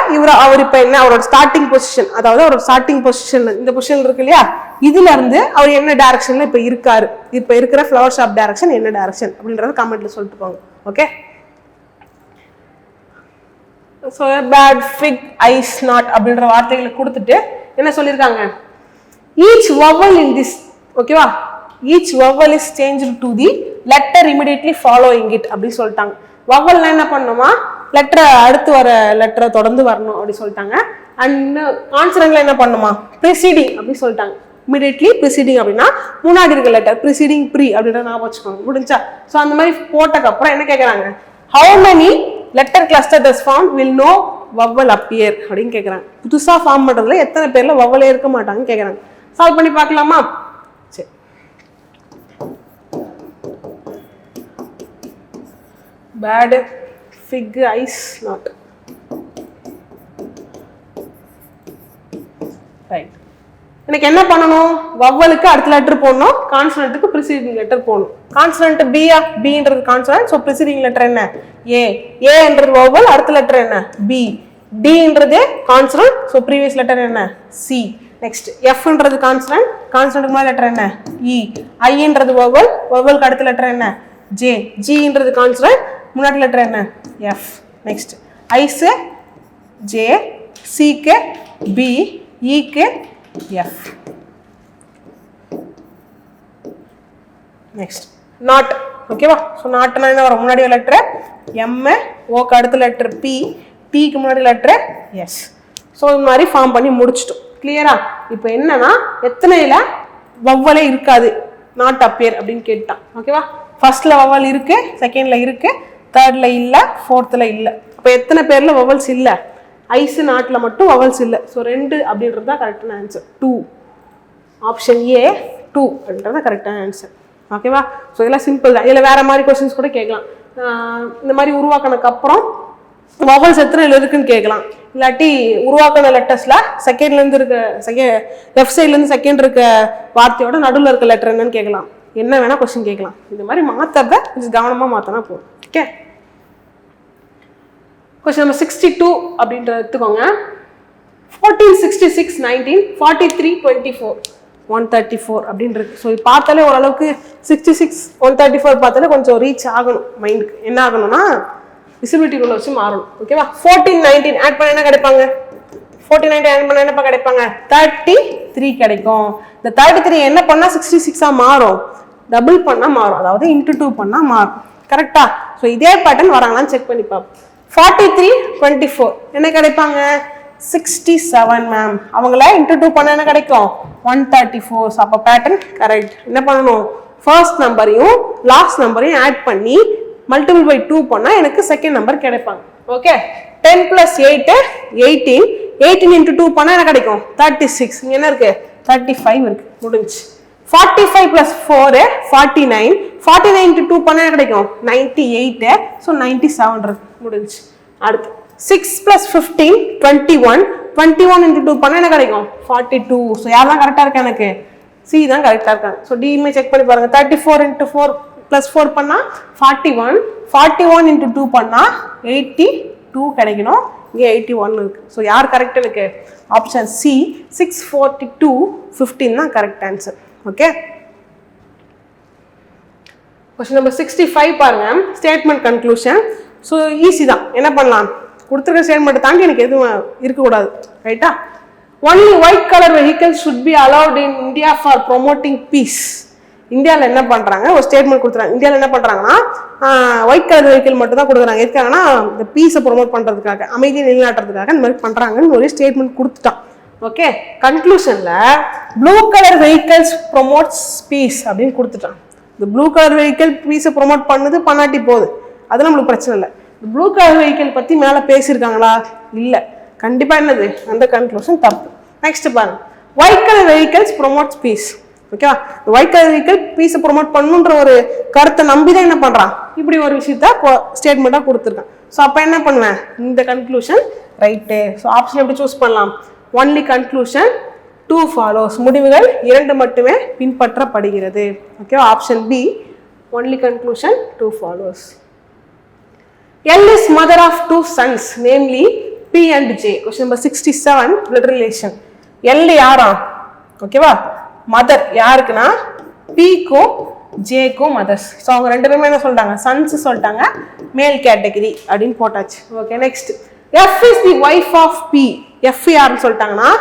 அவர் இப்ப என்ன அவரோட ஸ்டார்டிங் பொசிஷன், அதாவது அவரோட ஸ்டார்டிங் பொசிஷன் இந்த பொசிஷன் இருக்கு இல்லையா, இதுல இருந்து அவர் என்ன டைரக்ஷன்ல இப்ப இருக்காரு, இப்ப இருக்கிற ஃப்ளவர் ஷாப் டைரக்ஷன் என்ன டைரக்ஷன் அப்படின்றத கமெண்ட்ல சொல்லிட்டு போங்க. Okay? So bat, fig, ice, not அப்படின்ற வார்த்தைகளை கொடுத்துட்டு என்ன சொல்லியிருக்காங்க? ஈச் வவல் இன் திஸ், ஓகேவா, each vowel is changed to the letter immediately following it அப்படி சொல்லிட்டாங்க. வவல்னா என்ன பண்ணணுமா? லெட்டரை அடுத்து வர லெட்டரை தொடர்ந்து வரணும் அப்படி சொல்லிட்டாங்க. அண்ட் கான்சனன்ட்ல என்ன பண்ணுமா? ப்ரிசீடிங் அப்படி சொல்லிட்டாங்க. இமிடியட்லி ப்ரிசீடிங் அப்படின்னா முன்னாடி இருக்க லெட்டர், ப்ரிசீடிங் ப்ரீ அப்படின்ற ஞாபகம் வச்சுக்கோங்க. முடிஞ்சா? ஸோ அந்த மாதிரி போட்டக்கு அப்புறம் என்ன கேட்குறாங்க? How many letter cluster does form will no vowel appear அப்படின்னு கேட்குறாங்க. புதுசா ஃபார்ம் பண்றதுல எத்தனை பேர்ல வவலே இருக்க மாட்டாங்கன்னு கேட்குறாங்க. சால்வ் பண்ணி பார்க்கலாமா? சரி. Bad, fig, ice, not. Right. எனக்கு என்ன பண்ணணும்? வவ்வலுக்கு அடுத்த லெட்டர் போடணும், கான்சனன்ட்டுக்கு ப்ரிசீடிங் லெட்டர் போடணும். கான்சனன்ட் பியா, பின்றது கான்சனன்ட், ஸோ ப்ரிசீடிங் லெட்டர் என்ன? ஏ. ஏன்றது வவ்வல், அடுத்த லெட்டர் என்ன? பி. டின்றது கான்சனன்ட், ஸோ ப்ரீவியஸ் லெட்டர் என்ன? சி. நெக்ஸ்ட் எஃப்ன்றது கான்சனன்ட், கான்சனன்ட்டுக்கு மேல லெட்டர் என்ன? இ. ஐன்றது வவ்வல், வவ்வலுக்கு அடுத்த லெட்டர் என்ன? ஜே. ஜின்றது கான்சனன்ட், முன்னாடி லெட்டர் என்ன? எஃப். Next ice, J. சிக்கு பி, ஈக்கு எஃப். Next not. ஓகேவா? ஸோ நாட்னா என்ன வரும்? முன்னாடி லெட்டர் எம், ஓக்கு அடுத்த லெட்டர் பி, பிக்கு முன்னாடி லெட்டர் எஸ். ஸோ இந்த மாதிரி ஃபார்ம் பண்ணி முடிச்சிட்டோம். கிளியரா? இப்போ என்னன்னா எத்தனையில வவ்வலே இருக்காது நாட் அப்பியர் அப்படின்னு கேட்டான். ஓகேவா? ஃபர்ஸ்ட்ல வவல் இருக்கு, செகண்ட்ல இருக்கு, தேர்ட்ல இல்ல, ஃபோர்த்ல இல்ல. அப்போ எத்தனை பேர்ல வவல்ஸ் இல்ல? ஐஸ் நாட்ல மட்டும் வவல்ஸ் இல்ல. ஸோ 2 அப்படின்றது தான் கரெக்டான ஆன்சர். 2 ஆப்ஷன் ஏ 2 அப்படின்றது கரெக்டான ஆன்சர். ஓகேவா? ஸோ இதெல்லாம் சிம்பிள் தான். இதில் வேற மாதிரி கொஸ்டின்ஸ் கூட கேட்கலாம். இந்த மாதிரி உருவாக்கினதுக்கு அப்புறம் வவல்ஸ் எத்தனை இருக்குன்னு கேட்கலாம். இல்லாட்டி உருவாக்கின லெட்டர்ஸ்ல செகண்ட்ல இருந்து இருக்க லெஃப்ட் சைட்ல இருந்து செகண்ட் இருக்க வார்த்தையோட நடுவில் இருக்க லெட்டர் என்னன்னு கேட்கலாம். என்ன வேணா கொஸ்டின் கேட்கலாம். இந்த மாதிரி மாத்தறத கொஞ்சம் கவனமா மாத்தினா போதும். ஓகே, கொஸ்டின் நம்பர் 62 அப்படின்றத எடுத்துக்கோங்க. 14, 66, 19, 43, 24, 134 அப்படின்னு இருக்கு. ஸோ இது பார்த்தாலே ஓரளவுக்கு 66, 134 பார்த்தாலே கொஞ்சம் ரீச் ஆகணும் மைண்டுக்கு. என்ன ஆகணும்னா விசிபிலிட்டி ரூல் வச்சு மாறணும். ஓகேவா? 14, 19 ஆட் பண்ண என்ன கிடைப்பாங்க? 14, 19 ஆட் பண்ண என்னப்பா கிடைப்பாங்க? 33 கிடைக்கும். இந்த 33 என்ன பண்ணா 66 மாறும்? டபுள் பண்ணா மாறும். அதாவது இன்டு 2 பண்ணா மாறும். கரெக்டா? ஸோ இதே பேட்டர்ன் வராங்களான்னு செக் பண்ணி பார்ப்போம். 43, 24 என்ன கிடைப்பாங்க? 67 மேம். அவங்கள இன்டு 2 பண்ண என்ன கிடைக்கும்? 134. ஸோ அப்போ பேட்டர்ன் கரெக்ட். என்ன பண்ணணும்? ஃபர்ஸ்ட் நம்பரையும் லாஸ்ட் நம்பரையும் ஆட் பண்ணி மல்டிபிள் பை 2 பண்ணா எனக்கு செகண்ட் நம்பர் கிடைப்பாங்க. Okay, 10 plus 8 18. 18 into 2 பண்ணா என்ன கிடைக்கும்? 36. இங்க என்ன இருக்கு? 35 இருக்கு. முடிஞ்சு. 45 plus 4 49. 49 into 2 பண்ணா என்ன கிடைக்கும்? 98. ஸோ 97 இருக்கு. முடிஞ்சு. அடுத்து 6 plus 15 21. 21 into 2 பண்ணா என்ன கிடைக்கும்? 42. ஸோ யாரெல்லாம் கரெக்டா இருக்கு? எனக்கு சி தான் கரெக்டா இருக்காங்க. ஸோ டிமே செக் பண்ணி பாருங்க. 34 into 4 plus 4 பண்ணா 41. 41 into 2 பண்ணா 82 கிடைக்கணும். இங்க 81 இருக்கு. ஸோ யார் கரெக்ட்? எனக்கு ஆப்ஷன் சி 642 15 தான் correct answer. Okay, question number 65 பாருங்க. Statement conclusion. ஸோ ஈஸி தான். என்ன பண்ணலாம்? கொடுத்துருக்க ஸ்டேட்மெண்ட் தாண்டி எனக்கு எதுவும் இருக்கக்கூடாது. ரைட்டா? Only white colour vehicles should be allowed in India for promoting peace. இந்தியாவில் என்ன பண்ணுறாங்க? ஒரு ஸ்டேட்மெண்ட் கொடுத்துறாங்க. இந்தியாவில் என்ன பண்ணுறாங்கன்னா ஒயிட் கலர் வெஹிக்கிள் மட்டும் தான் கொடுக்குறாங்க. எதுக்காகனா இந்த பீஸை ப்ரொமோட் பண்ணுறதுக்காக, அமைதியை நிலைநாட்டுறதுக்காக இந்த மாதிரி பண்ணுறாங்கன்னு ஒரு ஸ்டேட்மெண்ட் கொடுத்துட்டான். ஓகே, கன்க்ளூஷனில் blue colour vehicles promotes peace அப்படின்னு கொடுத்துட்டான். இந்த ப்ளூ கலர் வெஹிக்கிள் பீஸை ப்ரொமோட் பண்ணுது, பண்ணாட்டி போகுது, அது நம்மளுக்கு பிரச்சனை இல்லை. இந்த ப்ளூ கலர் வெஹிக்கிள் பற்றி மேலே பேசியிருக்காங்களா? இல்லை. கண்டிப்பாக என்னது? அந்த கன்க்ளூஷன் தப்பு. நெக்ஸ்ட் பாருங்க. White colour vehicles promotes peace. ஓகேவா? ஒயிட் கலர் வெஹிக்கிள் பீஸை ப்ரொமோட் பண்ணுன்ற ஒரு கருத்தை நம்பி தான் என்ன பண்றான்? இப்படி ஒரு விஷயத்த ஸ்டேட்மெண்ட்டாக கொடுத்துருக்கான். ஸோ அப்போ என்ன பண்ணுவேன்? இந்த கன்க்ளூஷன் ரைட்டு. ஸோ ஆப்ஷன் எப்படி சூஸ் பண்ணலாம்? Only conclusion 2 follows. முடிவுகள் 2 மட்டுமே பின்பற்றப்படுகிறது. ஓகேவா? Option B only conclusion 2 follows. L is mother of 2 sons, namely B and J. Question number 67 blood relation. L யாரா? ஓகேவா? மதர் யாருக்குன்னா பிக்கும் ஜேக்கும் மதர்ஸ். ஸோ அவங்க 2 பேருமே என்ன சொல்லிட்டாங்க? சன்ஸ் சொல்லிட்டாங்க. மேல் கேட்டகரி அப்படின்னு போட்டாச்சு. Okay, next F is the wife of B. F யாருன்னு சொல்லிட்டாங்கன்னா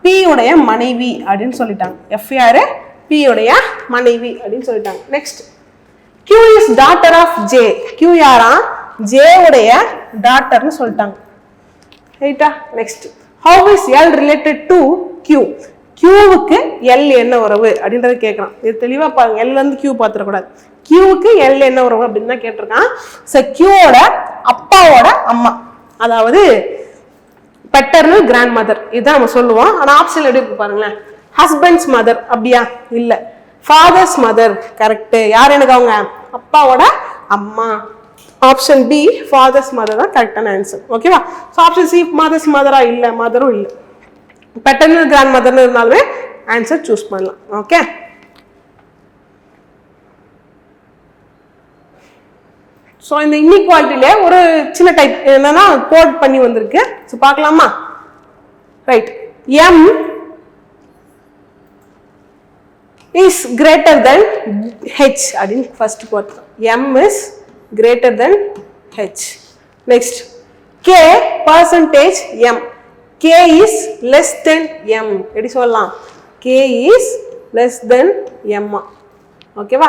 பி உடைய மனைவி அப்படின்னு சொல்லிட்டாங்க. எஃப் யாரு? பி உடைய மனைவி அப்படின்னு சொல்லிட்டாங்க. Next Q is daughter of J. Q யாரா? ஜே உடைய டாட்டர்னு சொல்லிட்டாங்க. ரைட்டா? Next how is L related to Q. கியூவுக்கு எல் என்ன உறவு அப்படின்றத கேட்கறான். இது தெளிவா பாருங்க. எல் வந்து கியூ பார்த்துடக்கூடாது. கியூவுக்கு எல் என்ன உறவு அப்படின்னு தான் கேட்டிருக்கான். ஸோ கியூவோட அப்பாவோட அம்மா, அதாவது பெட்டர்னல் கிராண்ட் மதர், இதுதான் நம்ம சொல்லுவோம். ஆனால் ஆப்ஷன் எப்படி இருக்கு பாருங்களேன். ஹஸ்பண்ட்ஸ் மதர் அப்படியா? இல்லை. Fathers mother correct. யார் எனக்கு? அவங்க அப்பாவோட அம்மா. ஆப்ஷன் பி ஃபாதர்ஸ் மதர் தான் கரெக்டான ஆன்சர். ஓகேவா? ஸோ ஆப்ஷன் சி மதர்ஸ் மதரா? இல்லை, மதரும் இல்லை. பெட்டர்னல் கிராண்ட் மதர்னு இருந்தாலுமே ஆன்சர் சூஸ் பண்ணலாம். ஓகே, ஸோ இந்த இன்இக்வாலிட்டியில ஒரு சின்ன டைப் என்னன்னா கோட் பண்ணி வந்திருக்கு. ஸோ பார்க்கலாமா? Right. M is greater than H அப்படின்னு ஃபர்ஸ்ட் போட்டோம். M is greater than H. Next K percentage M. K is less than M. எப்படி சொல்லலாம்? K is less than M. ஓகேவா?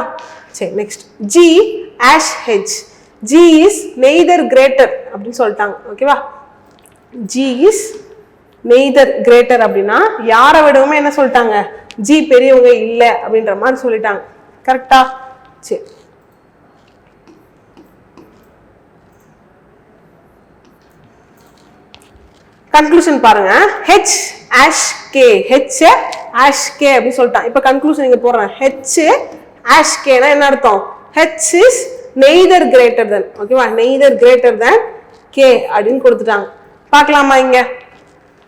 சரி, next. G as H. G is neither greater அப்படின்னு சொல்லிட்டாங்க. ஓகேவா? G is neither greater அப்படின்னா யாரை விடவுமே என்ன சொல்லிட்டாங்க? G பெரியவங்க இல்லை அப்படின்ற மாதிரி சொல்லிட்டாங்க. கரெக்டா? சரி, கன்க்ளூஷன் பாருங்க. H as K, H as K அப்படின்னு சொல்லிட்டான். இப்போ கன்க்ளூஷன் இங்க போடுறேன். H as K னா என்ன அர்த்தம்? H is neither greater than. ஓகேவா? neither greater than K அப்படின்னு கொடுத்துட்டாங்க. பார்க்கலாமா? இங்க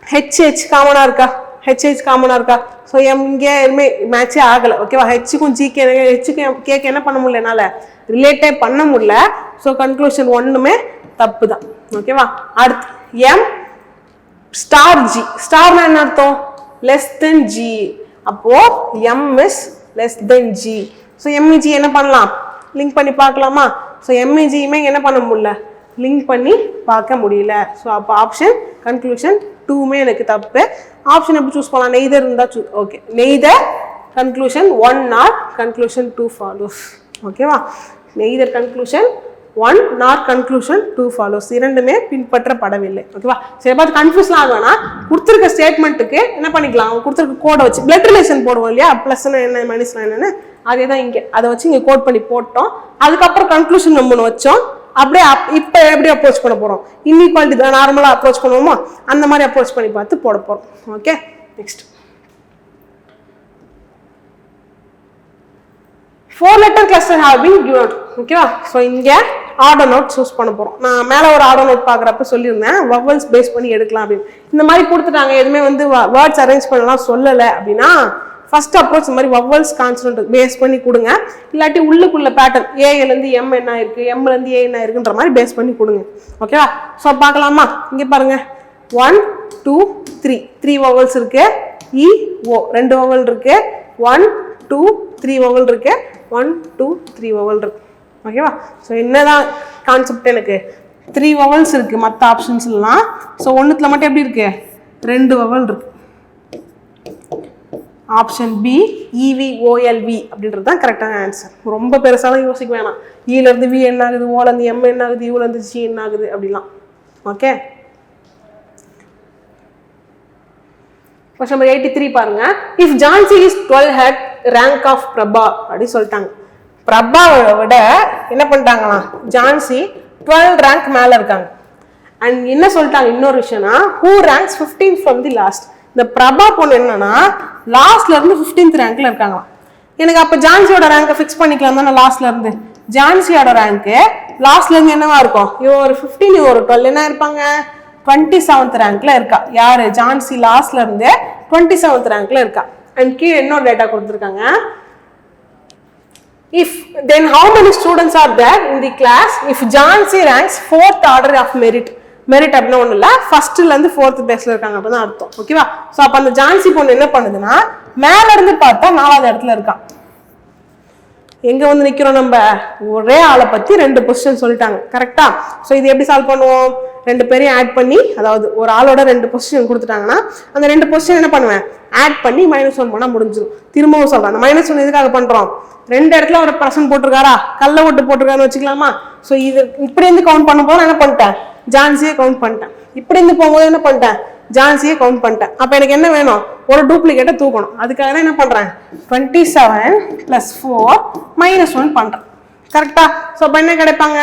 H காமனா இருக்கா? H காமனா இருக்கா? ஸோ இங்க எதுவுமே மேட்சே ஆகலை. ஓகேவா? ஹெச்சுக்கும் ஜிக்கு ஹெச்சுக்கும் கேக்கு என்ன பண்ண முடியல, என்னால் ரிலேட்டே பண்ண முடியல. ஸோ கன்க்ளூஷன் ஒன்றுமே தப்பு தான். ஓகேவா? அடுத்து M ஸ்டார் G. ஸ்டார்னா என்ன அர்த்தம்? Less than G. அப்போ M is less than G. So MG என்ன பண்ணலாம்? லிங்க் பண்ணி பார்க்கலாமா? ஸோ MGயுமே என்ன பண்ண முடியல, லிங்க் பண்ணி பார்க்க முடியல. ஸோ அப்போ ஆப்ஷன் கன்க்ளூஷன் 2மே எனக்கு தப்பு. ஆப்ஷன் எப்படி சூஸ் பண்ணலாம்? நெய்தர் இருந்தால் okay, neither conclusion 1 nor conclusion 2 follows. ஓகேவா? Neither conclusion 1 nor conclusion 2 follows. இரண்டுமே பின்பற்றப்படவில்லை. ஓகேவா? சரி, பார்த்து கன்ஃபியூஸ்லாம் ஆகும்னா கொடுத்துருக்க ஸ்டேட்மெண்ட்டுக்கு என்ன பண்ணிக்கலாம்? கொடுத்துருக்க கோடை வச்சு பிளட் ரிலேஷன் போடுவோம் இல்லையா? ப்ளஸ்னா என்ன, மைனஸ்னா என்னன்னு, அதே தான் இங்கே. அதை வச்சு இங்கே கோட் பண்ணி போட்டோம். அதுக்கப்புறம் கன்க்ளூஷன் நம்ம வச்சோம். அப்படியே இப்போ எப்படி அப்ரோச் பண்ண போகிறோம்? இன்இக்வாலிட்டி தான் நார்மலாக அப்ரோச் பண்ணுவோமா? அந்த மாதிரி அப்ரோச் பண்ணி பார்த்து போட போகிறோம். Okay, next 4 letter cluster have been given out. ஓகேவா? ஸோ இங்கே ஆர்டர் நோட் சூஸ் பண்ண போகிறோம். நான் மேலே ஒரு ஆர்டர் நோட் பார்க்குறப்ப சொல்லியிருந்தேன் வவல்ஸ் பேஸ் பண்ணி எடுக்கலாம் அப்படின்னு. இந்த மாதிரி கொடுத்துட்டாங்க, எதுவுமே வந்து வேர்ட்ஸ் அரேஞ்ச் பண்ணலாம் சொல்லலை அப்படின்னா ஃபர்ஸ்ட் அப்ரோச் இந்த மாதிரி வவல்ஸ் கான்சனன்ட் பேஸ் பண்ணி கொடுங்க. இல்லாட்டி உள்ளுக்குள்ள பேட்டர்ன் ஏலேருந்து எம் என்ன இருக்கு, எம்லேருந்து ஏ என்ன இருக்குன்ற மாதிரி பேஸ் பண்ணி கொடுங்க. ஓகேவா? ஸோ பார்க்கலாமா? இங்கே பாருங்க 1 2 3 வவல்ஸ் இருக்கு. இ ஓ 2 வவல் இருக்கு. 1 2 3 வவல் இருக்கு. 1 2 3 வவல் இருக்கு. ஓகேவா? ஸோ என்னதான் கான்செப்ட், எனக்கு 3 வவல்ஸ் இருக்கு மற்ற ஆப்ஷன்ஸ்லாம். ஸோ ஒன்றுத்துல மட்டும் எப்படி இருக்கு? 2 வவல் இருக்கு. ஆப்ஷன் பி EVOLV அப்படின்றது தான் கரெக்டான ஆன்சர். ரொம்ப பெருசாலாம் யோசிக்க வேணாம். இலேருந்து வி என்ன ஆகுது, ஓலேருந்து எம் என்ன ஆகுது, யூலேருந்து ஜி என்ன ஆகுது அப்படிலாம். ஓகே, கொஸ்டின் நம்பர் 83 பாருங்க. If Jhansi is 12 head rank of Prabha அப்படின்னு சொல்லிட்டாங்க. பிரபாவை விட என்ன பண்ணிட்டாங்களா, ஜான்சி 12 ரேங்க் மேலே இருக்காங்க. அண்ட் என்ன சொல்லிட்டாங்க இன்னொரு விஷயம்னா, who ranks 15 from the last. இந்த பிரபா பொண்ணு என்னன்னா லாஸ்ட்ல இருந்து 15th ரேங்க்ல இருக்காங்களாம். எனக்கு அப்ப ஜான்சியோட ரேங்கை ஃபிக்ஸ் பண்ணிக்கலாம் தானே. லாஸ்ட்ல இருந்து ஜான்சியோட ரேங்க் லாஸ்ட்ல இருந்து என்னவா இருக்கும்? இவன் ஒரு 15 இவன் ஒரு 12 என்ன இருப்பாங்க? 27th ரேங்க்ல இருக்கா. யாரு? ஜான்சி லாஸ்ட்ல இருந்து 27th ரேங்க்ல இருக்கா. அண்ட் கீழே இன்னொரு டேட்டா கொடுத்துருக்காங்க. If then how many students are there in the class if Jhansi ranks 4th order of merit? Merit அப்படின்னா ஒன்றும் இல்லை, ஃபர்ஸ்ட்லேருந்து 4th பேஸில் இருக்காங்க அப்படின்னு அர்த்தம். ஓகேவா? ஸோ அப்போ அந்த ஜான்சி பொண்ணு என்ன பண்ணுதுன்னா மேலே இருந்து பார்த்தா 4வது இடத்துல இருக்கான். எங்கே வந்து நிற்கிறோம் நம்ம? ஒரே ஆளை பற்றி 2 பொசிஷன் சொல்லிட்டாங்க. கரெக்டா? ஸோ இது எப்படி சால்வ் பண்ணுவோம்? 2 பேரையும் ஆட் பண்ணி, அதாவது ஒரு ஆளோட 2 பொசிஷன் கொடுத்துட்டாங்கன்னா அந்த 2 பொசிஷன் என்ன பண்ணுவேன்? ஆட் பண்ணி -1 பண்ணால் முடிஞ்சிடும். திரும்பவும் சொல்கிறேன், அந்த -1 எதுக்காக பண்ணுறோம்? 2 இடத்துல ஒரு பர்சன் போட்டிருக்காரா, கல்ல ஓட்டு போட்டிருக்காருன்னு வச்சுக்கலாமா? ஸோ இது இப்படி இருந்து கவுண்ட் பண்ணும்போது என்ன பண்ணிட்டேன்? ஜான்சியை கவுண்ட் பண்ணிட்டேன். இப்படி இருந்து போகும்போது என்ன பண்ணிட்டேன்? ஜான்சியை கவுண்ட் பண்ணிட்டேன். அப்போ எனக்கு என்ன வேணும்? ஒரு டூப்ளிகேட்டை தூக்கணும். அதுக்காக தான் என்ன பண்ணுறேன்? 27 + 4 -1 பண்ணுறேன். கரெக்டா? ஸோ அப்போ என்ன கிடைப்பாங்க?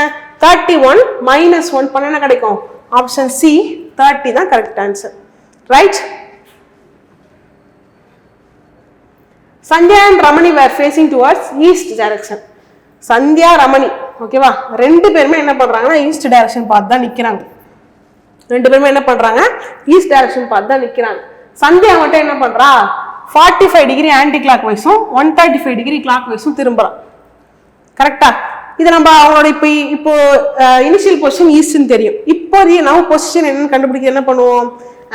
31 -1 பண்ண என்ன கிடைக்கும்? ஆப்ஷன் சி 30 தான் correct answer. Right? Sandhya and Ramani were facing towards east direction. Sandhya Ramani, ஓகேவா, 2 பேருமே என்ன பண்றாங்கன்னா ஈஸ்ட் டைரக்ஷன் பார்த்து தான் நிக்கிறாங்க. 2 பேருமே என்ன பண்றாங்க? ஈஸ்ட் டைரக்ஷன் பார்த்து தான் நிக்கிறாங்க. சந்தியா மட்டும் என்ன பண்றா? 45 டிகிரி ஆன்டி கிளாக் வைஸும் 135 டிகிரி கிளாக் வைஸும் திரும்புறான். கரெக்டா? இது நம்ம அவங்களோட இப்போ இனிஷியல் பொசிஷன் ஈஸ்ட்னு தெரியும். இப்போதைய நம்ம பொசிஷன் என்னன்னு கண்டுபிடிக்க என்ன பண்ணுவோம்?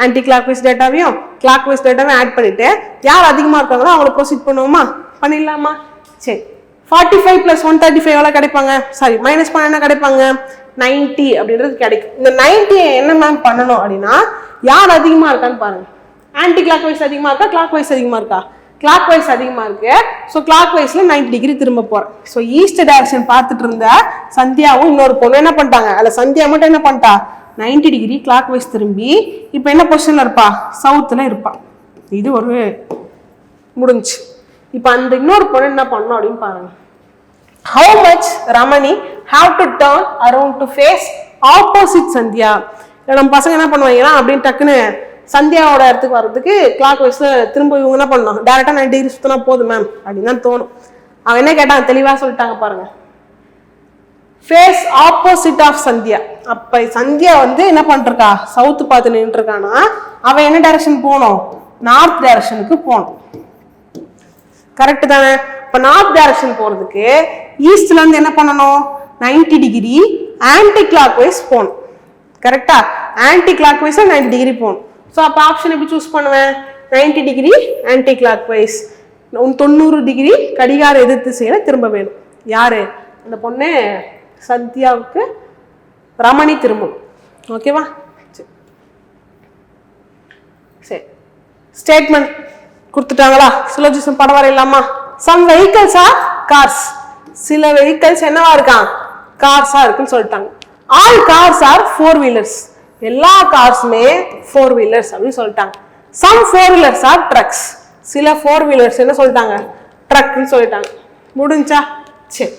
ஆன்டி கிளாக் வைஸ் டேட்டாவையும் கிளாக் வைஸ் டேட்டாவையும் ஆட் பண்ணிட்டு யார் அதிகமா இருக்காங்களோ அவங்களை ப்ரொசீட் பண்ணுவோமா? பண்ணிடலாமா? சரி, 45 + 135 எவ்வளோ கிடைப்பாங்க? சாரி, மைனஸ் பண்ண என்ன கிடைப்பாங்க? 90 அப்படின்றது கிடைக்கும். இந்த 90 என்ன மேம் பண்ணணும் அப்படின்னா யார் அதிகமா இருக்கான்னு பாருங்க. ஆன்டி கிளாக் வைஸ் அதிகமா இருக்கா, கிளாக் வைஸ் அதிகமா இருக்கா? கிளாக் வைஸ் அதிகமா இருக்கு. ஸோ கிளாக் வைஸ்ல 90 டிகிரி திரும்ப போறேன். ஸோ ஈஸ்ட் டைரக்ஷன் பார்த்துட்டு இருந்த சந்தியாவும் இன்னொரு பொண்ணு என்ன பண்ணிட்டாங்க, அதுல சந்தியா மட்டும் என்ன பண்ணிட்டா 90 டிகிரி கிளாக் வைஸ் திரும்பி இப்போ என்ன பொசிஷன்ல இருப்பா, சவுத்துல இருப்பா. இது ஒரு முடிஞ்சு. இப்போ அந்த இன்னொரு பொண்ணு என்ன பண்ணணும் அப்படின்னு பாருங்க. How much Ramani have to turn around to face opposite Sandhya? நம்ம பசங்க என்ன பண்ணுவாங்கன்னா அப்படின்னு டக்குன்னு சந்தியாவோட இடத்துக்கு வர்றதுக்கு கிளாக் வைஸ்ல திரும்ப இவங்க என்ன பண்ணணும், டேரக்டா 90 டிகிரி சுத்தினா போதும் மேம் அப்படின்னு தான் தோணும். அவன் என்ன கேட்டான், தெளிவா சொல்லிட்டாங்க பாருங்க. Face opposite of Sandhya. அப்ப சந்தியா வந்து என்ன பண்ணிருக்கா, சவுத் பார்த்து நின்று இருக்கானா, அவன் என்ன டைரக்ஷன் போகணும், நார்த் டைரக்ஷனுக்கு போகணும். கரெக்ட் தானே? இப்ப நார்த் டைரக்ஷன் போறதுக்கு ஈஸ்ட்ல இருந்து என்ன பண்ணணும், 90 டிகிரி ஆன்டி கிளாக் வைஸ் போகணும். கரெக்டா? ஆன்டி கிளாக் வைஸ் 90 டிகிரி போகணும். ஸோ அப்போ ஆப்ஷன் எப்படி சூஸ் பண்ணுவேன், 90 degree anticlockwise, 90 degree கடிகார எதிர் திசையில திரும்ப வேணும். யாரு, அந்த பொண்ணு சந்தியாவுக்கு ரமணி திரும்பணும். ஓகேவா? சரி, ஸ்டேட்மெண்ட் கொடுத்துட்டாங்களா? சிலோஜிசம் படம் வரையலாமா? Some vehicles are cars. சில வெஹிக்கல்ஸ் என்னவா இருக்கான், கார்ஸா இருக்குன்னு சொல்லிட்டாங்க. All cars are 4 wheelers. எல்லா கார்ஸுமே 4 வீலர்ஸ் அப்படின்னு சொல்லிட்டாங்க. Some 4 wheelers are trucks. சில 4 வீலர்ஸ் என்ன சொல்லிட்டாங்க, ட்ரக்னு சொல்லிட்டாங்க. முடிஞ்சா? சரி.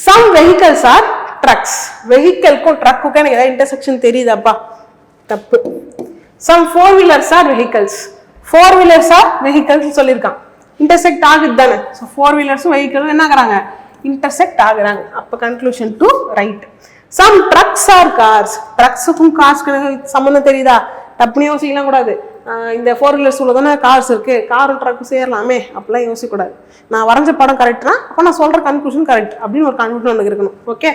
Some vehicles are trucks. வெஹிக்கலுக்கும் ட்ரக்குக்கும் எனக்கு ஏதாவது இன்டர்செக்ஷன் தெரியுதாப்பா? தப்பு. Some 4 wheelers are vehicles. 4 wheelers are vehicles சொல்லியிருக்கான். இன்டர்செக்ட் ஆகுது தானே. ஸோ 4 வீலர்ஸும் வெஹிக்கலும் என்ன ஆகுறாங்க, இன்டர்செக்ட் ஆகுறாங்க. அப்போ conclusion two right. Some trucks are cars. ட்ரக்ஸுக்கும் கார்ஸ்க்கு சம்மந்தம் தெரியுதா? டப்புனு யோசிக்கலாம் கூடாது. இந்த 4 வீலர்ஸ் உள்ள தானே கார்ஸ் இருக்கு, காரும் ட்ரக்கும் சேரலாமே அப்படிலாம் யோசிக்கக்கூடாது. நான் வரைஞ்ச படம் கரெக்ட்னா அப்போ நான் சொல்ற கன்க்ளூஷன் கரெக்ட் அப்படின்னு ஒரு கன்க்ளூஷன் ஒன்று இருக்கணும். Okay,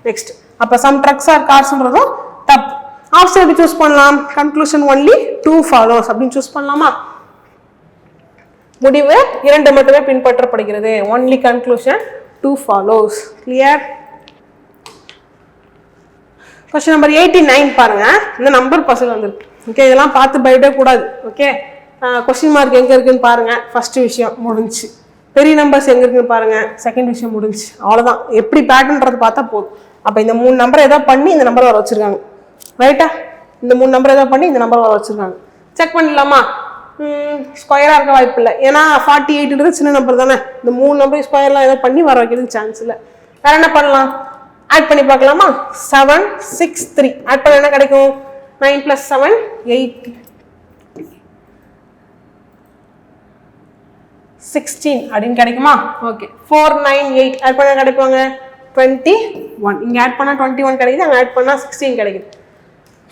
next. அப்போ சம் ட்ரக்ஸ் ஆர் கார்ஸ்ன்றதும் தப்பு. ஆப்ஷன் எப்படி சூஸ் பண்ணலாம், கன்க்ளூஷன் ஒன்லி 2 ஃபாலோஸ் அப்படின்னு சூஸ் பண்ணலாமா? முடிவு 2 மட்டுமே பின்பற்றப்படுகிறது. Only conclusion 2 follows. Clear? Question number 89 பாருங்க. இந்த நம்பர் பசங்க வந்துருக்கு. ஓகே, இதெல்லாம் பார்த்து பயப்படவே கூடாது. ஓகே, கொஸ்டின் மார்க் எங்க இருக்குன்னு பாருங்க. ஃபர்ஸ்ட் விஷயம் முடிஞ்சு. பெரிய நம்பர்ஸ் எங்க இருக்குன்னு பாருங்க. செகண்ட் விஷயம் முடிஞ்சு. அவ்வளவுதான். எப்படி பேட்டர்ன்றது பார்த்தா போதும். அப்ப இந்த 3 நம்பர் ஏதோ பண்ணி இந்த நம்பர் வர வச்சிருக்காங்க. ரைட்டா? இந்த 3 நம்பர் ஏதோ பண்ணி இந்த நம்பர் வர வச்சிருக்காங்க. செக் பண்ணிடலாமா? ஸ்கொயரா இருக்க வாய்ப்பு இல்லை. ஏன்னா 48ன்றது சின்ன நம்பர் தானே. இந்த 3 நம்பர் ஸ்கொயர்லாம் ஏதோ பண்ணி வர வைக்கிறதுக்கு சான்ஸ் இல்லை. வேற என்ன பண்ணலாம், ஆட் பண்ணி பார்க்கலாமா? 7 6 3 ஆட் பண்ண என்ன கிடைக்கும், 9 + 7 8 16 அப்படின்னு கிடைக்குமா? ஓகே, 4 9 8 ஆட் பண்ண கிடைப்பாங்க 21. இங்க ஆட் பண்ணா 21 கிடைக்குது, அங்க ஆட் பண்ணா 16 கிடைக்குது.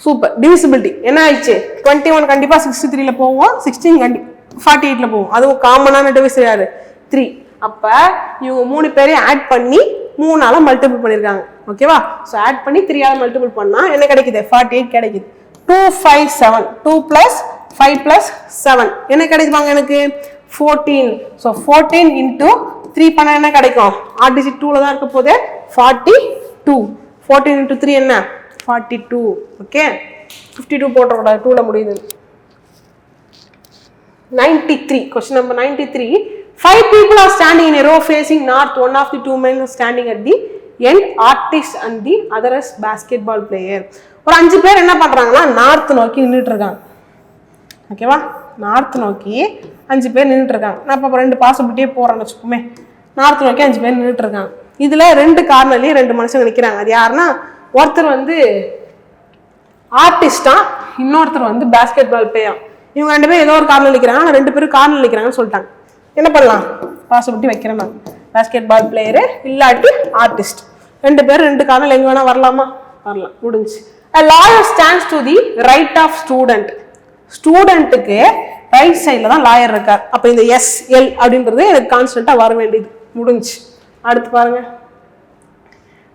சூப்பர். டிவிசிபிலிட்டி என்ன ஆயிடுச்சு, 21 கண்டிப்பா 63ல போவோம், 16 கண்டிப்பா 48ல போவோம். அதுவும் காமனான டிவிசர் யாரு, 3. அப்ப இவங்க 3 பேரையும் ஆட் பண்ணி 3ஆல மல்டிபிள் பண்ணிருக்காங்க. ஓகேவா? சோ ஆட் பண்ணி 3ஆல மல்டிபிள் பண்ணா என்ன கிடைக்குது, 48 கிடைக்குது. 2 5 7 2 + 5 + 7 என்ன கிடைக்குவாங்க எனக்கு 14. சோ 14 × 3 பண்ணா என்ன கிடைக்கும், ஆட் டிஜிட் 2ல தான் இருக்க போதே 42. 14 × 3 என்ன 42. ஓகே, 52 போட்ட கூடாது, 2ல முடியுது. 93. Question number 93. 5 people are standing in a row facing north. One of the 2 men is standing at the end, artist and the other is basketball player. ஒரு 5 பேர் என்ன பண்றாங்கன்னா நார்த் நோக்கி நின்னுட்டு இருக்காங்க. ஓகேவா? நார்த் நோக்கி 5 பேர் நின்னுட்டு இருக்காங்க. நான் இப்ப 2 பாசிபிலிட்டியே போறேன்னு வச்சுக்கோமே. நார்த் நோக்கி 5 பேர் நின்னுட்டு இருக்காங்க. இதுல 2 கார்னர்லயே 2 மனுஷங்க நிக்கிறாங்க. அது யாருன்னா, ஒருத்தர் வந்து ஆர்டிஸ்டா, இன்னொருத்தர் வந்து பாஸ்கெட் பால் பிளேயர். இவங்க 2 பேரும் ஏதோ ஒரு கார்னர் நிக்கிறாங்க, 2 பேரும் கார்னர் நிக்கிறாங்கன்னு சொல்லிட்டாங்க. என்ன பண்ணலாம், பாசிபிலிட்டி வைக்கிறேன் நான். பாஸ்கெட் பால் பிளேயரு இல்லாட்டி ஆர்டிஸ்ட், 2 பேரும் 2 கார்னர் எங்க வேணா வரலாமா, வரலாம். முடிஞ்சு. A lawyer stands to the right of student. ஸ்டூடெண்ட்டுக்கு ரைட் சைட்ல தான் லாயர் இருக்கார். அப்ப இந்த SL அப்படின்றது எனக்கு கான்ஸ்டன்டா வர வேண்டியது. முடிஞ்சு. அடுத்து பாருங்க.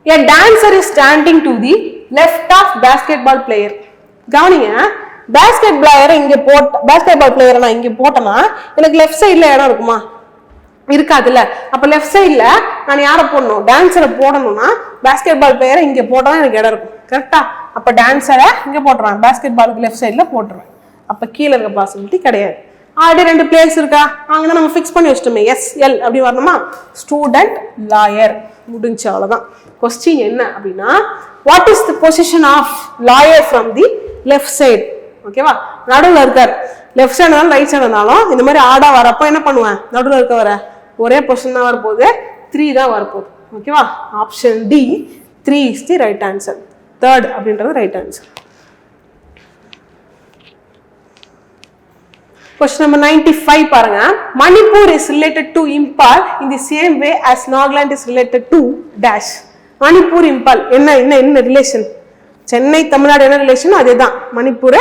A dancer is standing to the left of basketball player. கவனிங்க, பாஸ்கெட் பிளேயரை இங்க போட்ட, பாஸ்கெட் பால் பிளேயரை நான் இங்க போட்டேன்னா எனக்கு லெஃப்ட் சைட்ல இடம் இருக்குமா, இருக்காதுல்ல. அப்ப லெஃப்ட் சைட்ல நான் யாரை போடணும், டான்சரை போடணும்னா பாஸ்கெட் பால் பிளேயரை இங்க போட்டா எனக்கு இடம் இருக்கும். கரெக்டா? அப்போ டான்ஸரை இங்கே போட்டுருவேன், பேஸ்கெட் பாலுக்கு லெஃப்ட் சைடில் போட்டுருவேன். அப்போ கீழே இருக்க பாசிபிலிட்டி கிடையாது. ஆல்ரெடி 2 பிளேஸ் இருக்கா, அங்கே நம்ம ஃபிக்ஸ் பண்ணி வச்சிட்டோமே, SL அப்படி வரணுமா, ஸ்டூடெண்ட் லாயர் முடிஞ்சு, அவ்வளோதான். கொஸ்டின் என்ன அப்படின்னா, what is the position of lawyer from the left side? ஓகேவா, நடுவில் இருக்கார், லெஃப்ட் சைடு இருந்தாலும் ரைட் சைடு இருந்தாலும் இந்த மாதிரி ஆடா வரப்போ என்ன பண்ணுவேன், நடுவில் இருக்க வர ஒரே பொசிஷன் தான் வரப்போகுது, 3 தான் வரப்போகுது. ஓகேவா, option D 3 is the right answer. Third அப்படின்றது ரைட் ஆன்சர். Question number 95 பாருங்க. Manipur is related to Impal in the same way as Nagaland is related to dash. Manipur Impal என்ன ரிலேஷன்? சென்னை தமிழ்நாடு என்ன ரிலேஷன், அதேதான் மணிப்பூர்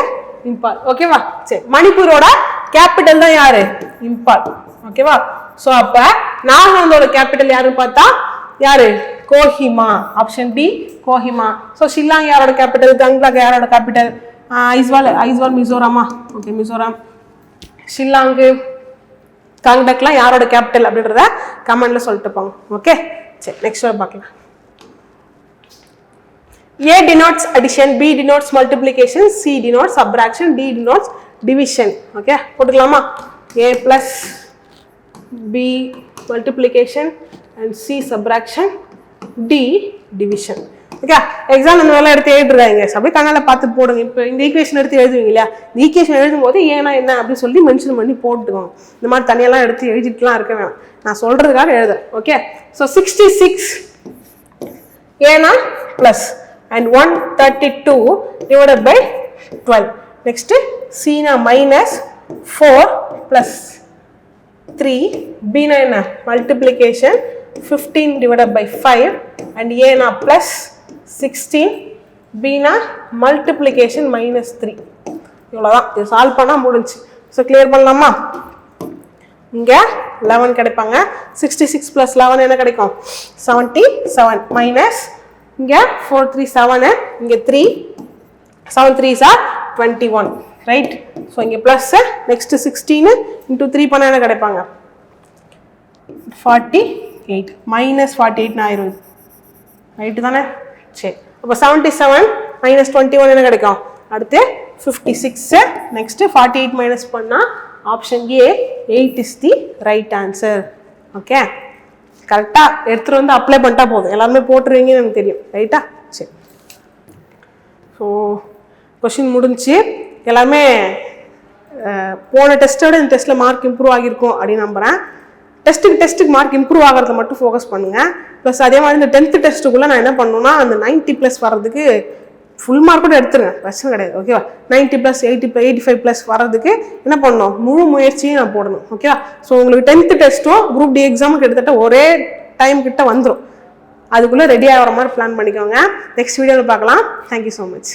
இம்பால். ஓகேவா, சரி. மணிப்பூரோட கேபிட்டல் தான் யாரு, இம்பால். ஓகேவா, சோ அப்ப நாகாலாந்தோட கேபிட்டல் யாருன்னு பார்த்தா யாரு, Kohima. Option D Kohima. So Shillong யாரோட கேபிட்டல், கங்லாக் யாரோட கேபிட்டல், ஐஸ்வால் மிசோராமா. ஓகே, மிசோராம். ஷில்லாங்கு காங்டக்லாம் யாரோட கேபிட்டல் அப்படின்றத கமெண்ட்ல சொல்லிட்டு போங்க. ஓகே, சரி. நெக்ஸ்ட் பார்க்கலாம். A denotes addition, B denotes multiplication, C denotes subtraction, D denotes division. Okay, போட்டுக்கலாமா? A plus B multiplication and C subtraction, D division. Okay, exam இந்த வேலை எடுத்து எழுதுறாங்க, அப்படியே கண்ணால பார்த்து போடுங்க. இப்போ இந்த ஈக்குவேஷன் எடுத்து எழுதுவீங்க இல்லையா, இந்த ஈக்குவேஷன் எழுதும் போது ஏன்னா என்ன அப்படின்னு சொல்லி மென்ஷன் பண்ணி போட்டுக்கோங்க. இந்த மாதிரி தனியெல்லாம் எடுத்து எழுதிட்டுலாம் இருக்க வேணாம், நான் சொல்றதுக்காக எழுதுறேன். ஓகே, ஸோ 66 ஏன்னா plus and 132 divided by 12. Next C na minus 4 plus 3, B na enna multiplication 15 divided by 5 and A na plus 16, B na multiplication minus 3. இவ்வளவுதான், இது சால்வ் பண்ணா முடிஞ்சு. ஸோ கிளியர் பண்ணலாமா? இங்க 11 கிடைப்பாங்க. 66 plus 11 என்ன கிடைக்கும், 77 minus இங்க 4 3 7, இங்க 3 7 3s are 21, ரைட்? ஸோ இங்க பிளஸ், நெக்ஸ்ட் 16 into 3 பண்ண என்ன கிடைப்பாங்க, 48 minus 48 ஆயிரும், ரைட் தானே? சரி, அப்போ 77 minus 21 என்ன கிடைக்கும், அடுத்து 56. நெக்ஸ்ட் 48 மைனஸ் பண்ணா option A 8 is the right answer. Okay, கரெக்டா எடுத்துட்டு வந்து அப்ளை பண்ணிட்டா போதும், எல்லாருமே போட்டுருவீங்கன்னு எனக்கு தெரியும், ரைட்டா? சரி. ஸோ கொஸ்டின் முடிஞ்சு. எல்லாமே போன டெஸ்ட்டோட இந்த டெஸ்ட்டில் மார்க் இம்ப்ரூவ் ஆகியிருக்கும் அப்படின்னு நம்புகிறேன். டெஸ்ட்டுக்கு மார்க் இம்ப்ரூவ் ஆகிறத மட்டும் ஃபோக்கஸ் பண்ணுங்கள். ப்ளஸ் அதே மாதிரி இந்த 10th டெஸ்ட்டுக்குள்ளே நான் என்ன பண்ணணும்னா, அந்த 90+ வர்றதுக்கு ஃபுல் மார்க் கூட எடுத்துருங்க, பிரச்சனை கிடையாது. ஓகேவா, 90+, 85+ வர்றதுக்கு என்ன பண்ணணும், முழு முயற்சியும் நான் போடணும். ஓகேவா, ஸோ உங்களுக்கு 10th டெஸ்ட்டும் குரூப் டி எக்ஸாமுக்கு கிட்டத்தட்ட ஒரே டைம் கிட்ட வந்துடும். அதுக்குள்ளே ரெடி ஆகிற மாதிரி பிளான் பண்ணிக்கோங்க. நெக்ஸ்ட் வீடியோவில் பார்க்கலாம். Thank you so much.